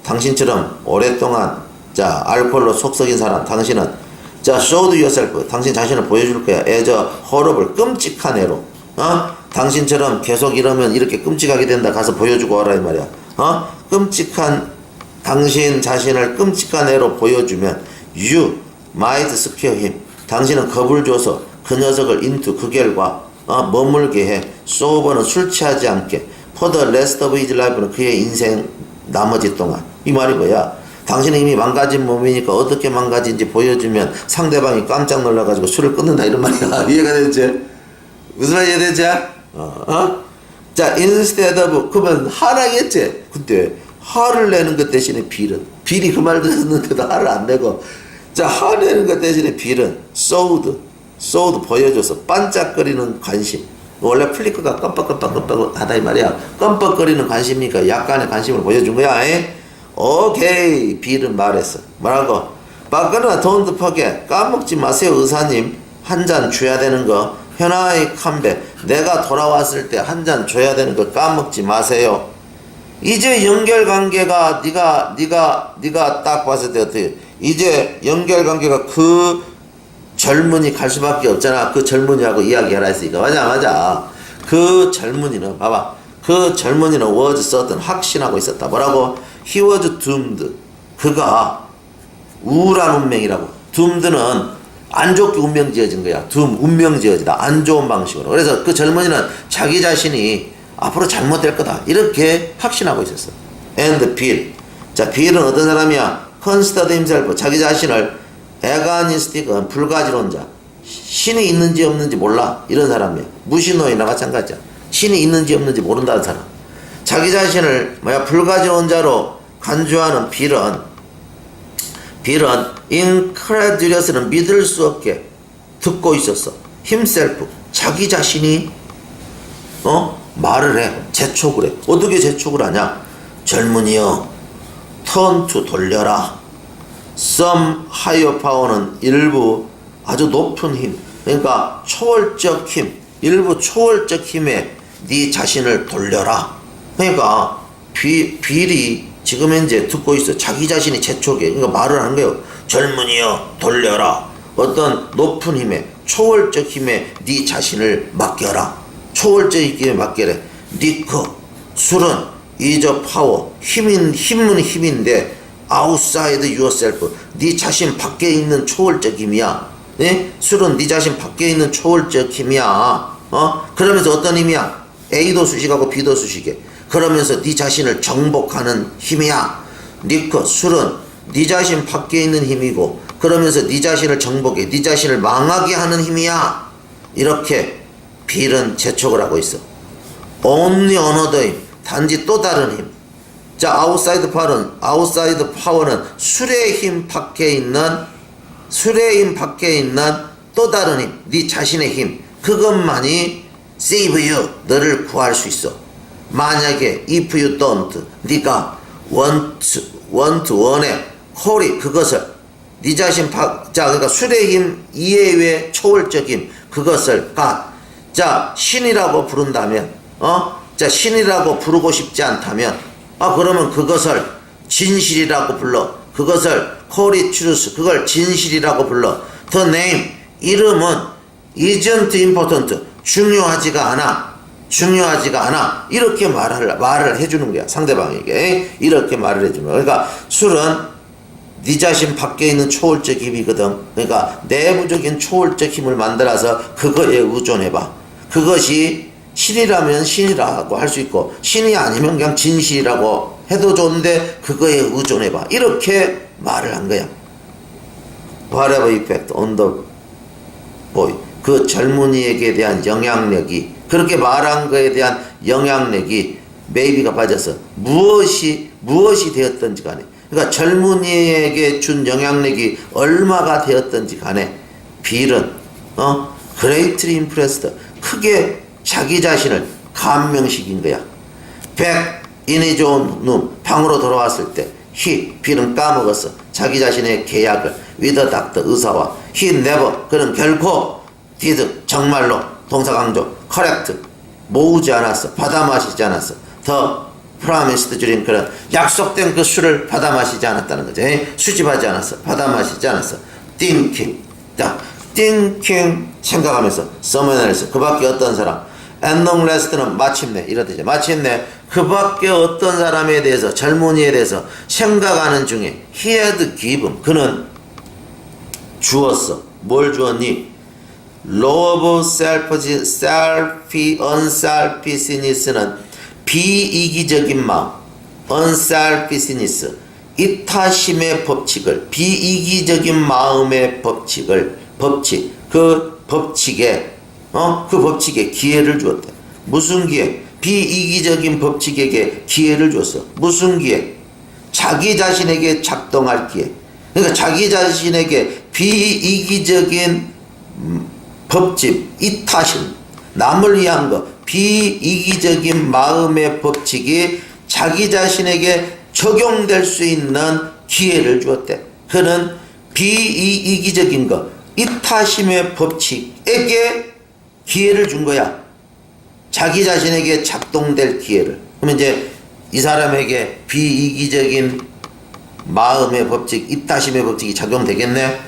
Speaker 1: 당신처럼 오랫동안 자 알코올로 속 썩인 사람 당신은 자 showed yourself 당신 자신을 보여줄 거야. as a horrible 끔찍한 애로 당신처럼 계속 이러면 이렇게 끔찍하게 된다. 가서 보여주고 와라 이 말이야. 끔찍한 당신 자신을 끔찍한 애로 보여주면 you might scare him. 당신은 겁을 줘서 그 녀석을 into 그 결과 머물게 해. sober는 술 취하지 않게. for the rest of his life는 그의 인생 나머지 동안. 이 말이 뭐야? 당신은 이미 망가진 몸이니까 어떻게 망가진지 보여주면 상대방이 깜짝 놀라가지고 술을 끊는다 이런 말이야. 이해가 되지? 무슨 말이 이해되지? 자, instead of 그러면 하라겠지. 근데 화를 내는 것 대신에 빌이 그 말 듣는데도 화를 안 내고 자 화내는 것 대신에 빌은 showed 보여줘서 반짝거리는 관심. 원래 플리크가 깜빡깜빡 하다 이 말이야. 깜빡거리는 관심이니까 약간의 관심을 보여준 거야. 오케이. 빌은 말했어. 뭐라고? 바꾸나 don't forget. 까먹지 마세요 의사님. 한 잔 줘야 되는 거. 현아의 컴백. 내가 돌아왔을 때 한 잔 줘야 되는 거 까먹지 마세요. 이제 연결관계가 네가 딱 봤을 때 어떻게? 이제 연결관계가 그 젊은이 갈 수밖에 없잖아. 그 젊은이하고 이야기하라 했으니까. 맞아. 그 젊은이는 봐봐. 그 젊은이는 was certain 확신하고 있었다. 뭐라고? He was doomed. 그가 우울한 운명이라고. doomed는 안 좋게 운명 지어진 거야. 운명 지어지다. 안 좋은 방식으로. 그래서 그 젊은이는 자기 자신이 앞으로 잘못될 거다. 이렇게 확신하고 있었어. And Bill. 자, 빌은 어떤 사람이야? Considered himself. 자기 자신을 agnostic, 불가지론자. 신이 있는지 없는지 몰라. 이런 사람이야. 무신론이나 마찬가지야. 신이 있는지 없는지 모른다는 사람. 자기 자신을 불가지론자로 간주하는 빌은 incredulous는 믿을 수 없게 듣고 있었어. himself. 자기 자신이 말을 해. 재촉을 해. 어떻게 재촉을 하냐? 젊은이여 turn to 돌려라. some higher power는 일부 아주 높은 힘. 그러니까 초월적 힘. 일부 초월적 힘에 네 자신을 돌려라. 그러니까 빌이 지금 현재 듣고 있어. 자기 자신이 재촉해. 그러니까 말을 하는 거예요. 젊은이여 돌려라. 어떤 높은 힘에 초월적 힘에 네 자신을 맡겨라. 초월적 힘에 맡겨래. 니커 술은 이저 파워 힘은 힘인데 outside yourself. 네 자신 밖에 있는 초월적 힘이야. 예? 술은 네 자신 밖에 있는 초월적 힘이야. 그러면서 어떤 힘이야? A도 수식하고 B도 수식해. 그러면서 네 자신을 정복하는 힘이야. 리커, 술은 네 자신 밖에 있는 힘이고, 그러면서 네 자신을 정복해, 네 자신을 망하게 하는 힘이야. 이렇게 빌은 재촉을 하고 있어. Only another 힘, 단지 또 다른 힘. 자, outside power는 술의 힘 밖에 있는 또 다른 힘, 네 자신의 힘. 그것만이 save you, 너를 구할 수 있어. 만약에 if you don't, 네가 원해, 콜이 그것을 네 자신 자, 그러니까 술의 힘 이외의 초월적 힘, 그것을 자, 신이라고 부른다면, 자, 신이라고 부르고 싶지 않다면, 그러면 그것을 진실이라고 불러. 그것을 call it truth, 그걸 진실이라고 불러. The name, 이름은 isn't important, 중요하지가 않아. 이렇게 말을 해주는 거야, 상대방에게. 이렇게 말을 해주는 거야. 그러니까 술은 네 자신 밖에 있는 초월적 힘이거든. 그러니까 내부적인 초월적 힘을 만들어서 그거에 의존해봐. 그것이 신이라면 신이라고 할 수 있고, 신이 아니면 그냥 진실이라고 해도 좋은데 그거에 의존해봐. 이렇게 말을 한 거야. Whatever effect on the boy, 그 젊은이에게 대한 영향력이, 그렇게 말한 거에 대한 영향력이 maybe가 빠져서 무엇이 되었던지 간에, 그러니까 젊은이에게 준 영향력이 얼마가 되었던지 간에 빌은 greatly impressed, 크게 자기 자신을 감명시킨 거야. back in his own room, 방으로 돌아왔을 때 빌은 까먹었어. 자기 자신의 계약을 with the doctor, 의사와. he never, 그는 결코 did, 정말로, 동사 강조, correct, 모으지 않았어. 받아 마시지 않았어. the promised drink, 그런 약속된 그 술을 받아 마시지 않았다는 거지. 수집하지 않았어. 받아 마시지 않았어. thinking, thinking, 생각하면서, someone else, 그 밖에 어떤 사람. and long last는 마침내, 이렇듯이 마침내 그 밖에 어떤 사람에 대해서, 젊은이에 대해서 생각하는 중에 he had given, 그는 주었어. 뭘 주었니? law of unselfishness는 비이기적인 마음, unselfishness, 이타심의 법칙을, 비이기적인 마음의 법칙, 그 법칙에 기회를 주었다. 무슨 기회? 비이기적인 법칙에게 기회를 줬어. 무슨 기회? 자기 자신에게 작동할 기회. 그러니까 자기 자신에게 비이기적인 법칙, 이타심, 남을 위한 것, 비이기적인 마음의 법칙이 자기 자신에게 적용될 수 있는 기회를 주었대. 그는 비이기적인 것, 이타심의 법칙에게 기회를 준 거야. 자기 자신에게 작동될 기회를. 그러면 이제 이 사람에게 비이기적인 마음의 법칙, 이타심의 법칙이 작용되겠네?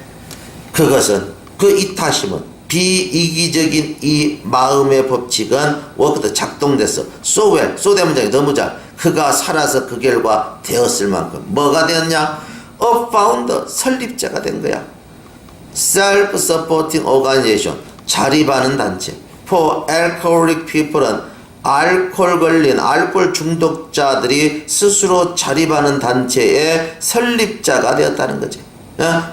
Speaker 1: 그것은, 그 이타심은, 비이기적인 이 마음의 법칙은 워크드, 작동됐어. so well, so 대문장이 너무 잘. 그가 살아서 그 결과 되었을 만큼. 뭐가 되었냐? a founder, 설립자가 된 거야. self-supporting organization, 자립하는 단체. for alcoholic people은 알코올 걸린, 알코올 중독자들이 스스로 자립하는 단체의 설립자가 되었다는 거지.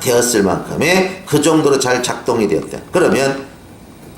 Speaker 1: 되었을 만큼의 그 정도로 잘 작동이 되었다. 그러면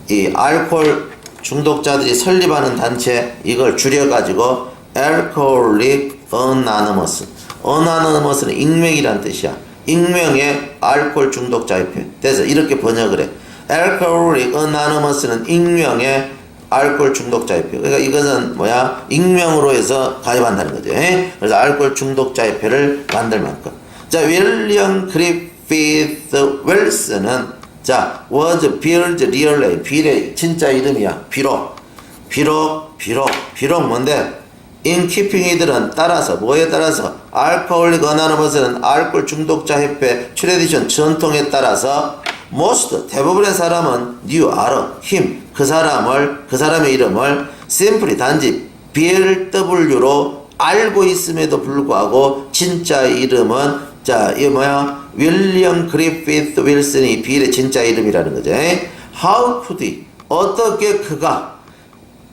Speaker 1: 이 알코올 중독자들이 설립하는 단체, 이걸 줄여가지고 Alcoholic Anonymous. Anonymous는 익명이란 뜻이야. 익명의 알코올 중독자 협회. 그래서 이렇게 번역을 해. Alcoholic Anonymous는 익명의 알코올 중독자 협회. 그러니까 이것은 뭐야? 익명으로 해서 가입한다는 거죠. 그래서 알코올 중독자 협회를 만들 만큼. 자, 윌리엄 그리피스 웰스는, 자, was Bill's real name. 빌의 진짜 이름이야. 비록 뭔데? in keeping 이들은 따라서, 뭐에 따라서? 알코올릭 어나노머스는 알코올 중독자 협회 트레디션, 전통에 따라서 most, 대부분의 사람은 knew, 알아, him, 그 사람의 이름을 simply, 단지 BLW로 알고 있음에도 불구하고 진짜 이름은 자, 이게 뭐야? 윌리엄 그리피스 윌슨이 빌의 진짜 이름이라는 거죠. How could he? 어떻게 그가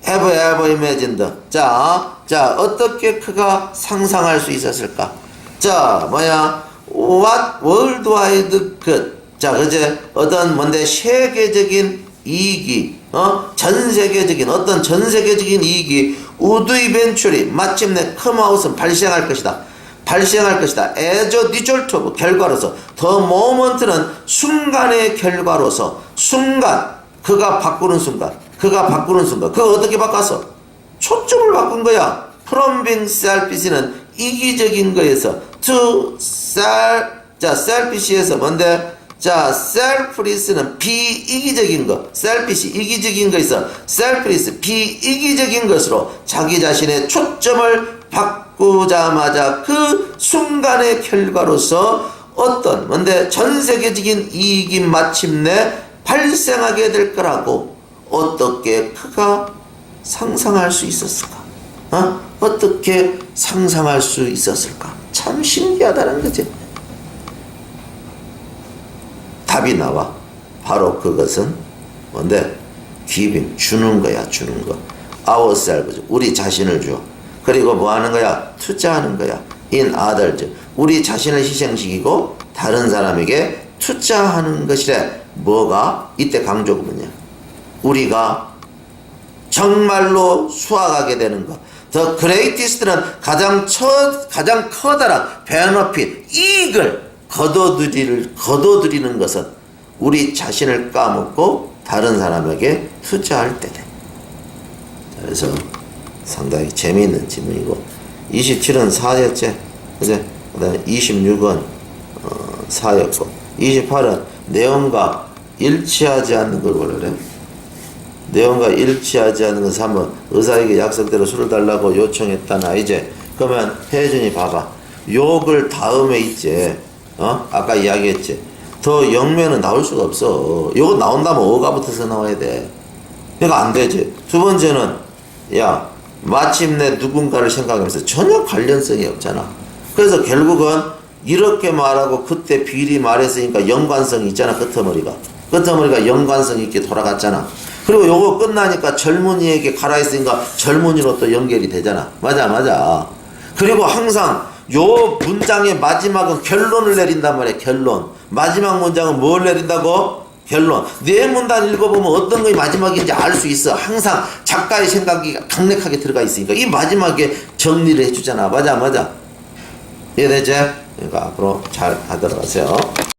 Speaker 1: have ever imagined? 자, 어떻게 그가 상상할 수 있었을까? 자, 뭐야? What worldwide good? 자, 그제 어떤 뭔데 세계적인 이익이, 전 세계적인 이익이 would eventually 마침내 come out은 발생할 것이다. as a result of 결과로서 the moment는 순간의 결과로서 그가 바꾸는 순간 그거 어떻게 바꿨어? 초점을 바꾼 거야. from being selfish는 이기적인 거에서 to selfish에서 뭔데? 자, selfless는 비이기적인 거, selfish 이기적인 거에서 selfless 비이기적인 것으로 자기 자신의 초점을 바꾸자마자 그 순간의 결과로서 어떤 뭔데 전 세계적인 이익이 마침내 발생하게 될 거라고 어떻게 그가 상상할 수 있었을까? 어떻게 상상할 수 있었을까? 참 신기하다는 거지. 답이 나와. 바로 그것은 뭔데? giving, 주는 거야, 주는 거. ourselves, 우리 자신을 줘. 그리고 뭐 하는 거야? 투자하는 거야. in others, 우리 자신을 희생시키고 다른 사람에게 투자하는 것이래. 뭐가? 이때 강조구문이야. 우리가 정말로 수확하게 되는 것. The greatest는 가장 커다란 benefit, 이익을 거둬들이는 것은 우리 자신을 까먹고 다른 사람에게 투자할 때 돼. 그래서 상당히 재미있는 질문이고 27은 4였지. 그제? 그 다음에 26은 4였고 28은 내용과 일치하지 않는 걸 원래 내용과 일치하지 않는 것을 한번 의사에게 약속대로 술을 달라고 요청했다나 이제 그러면 혜준이 봐봐. 욕을 다음에 있지. 아까 이야기했지. 더 영면은 나올 수가 없어. 욕은 나온다면 어가 붙어서 나와야 돼. 그러니까 안 되지. 두 번째는 야 마침내 누군가를 생각하면서 전혀 관련성이 없잖아. 그래서 결국은 이렇게 말하고 그때 비리 말했으니까 연관성이 있잖아. 끄트머리가 연관성 있게 돌아갔잖아. 그리고 요거 끝나니까 젊은이에게 갈아있으니까 젊은이로 또 연결이 되잖아. 맞아. 그리고 항상 요 문장의 마지막은 결론을 내린단 말이야. 결론. 마지막 문장은 뭘 내린다고? 결론. 네 문단 읽어보면 어떤 것이 마지막인지 알 수 있어. 항상 작가의 생각이 강력하게 들어가 있으니까 이 마지막에 정리를 해주잖아. 맞아. 이해되지? 그러니까 앞으로 잘 하도록 하세요.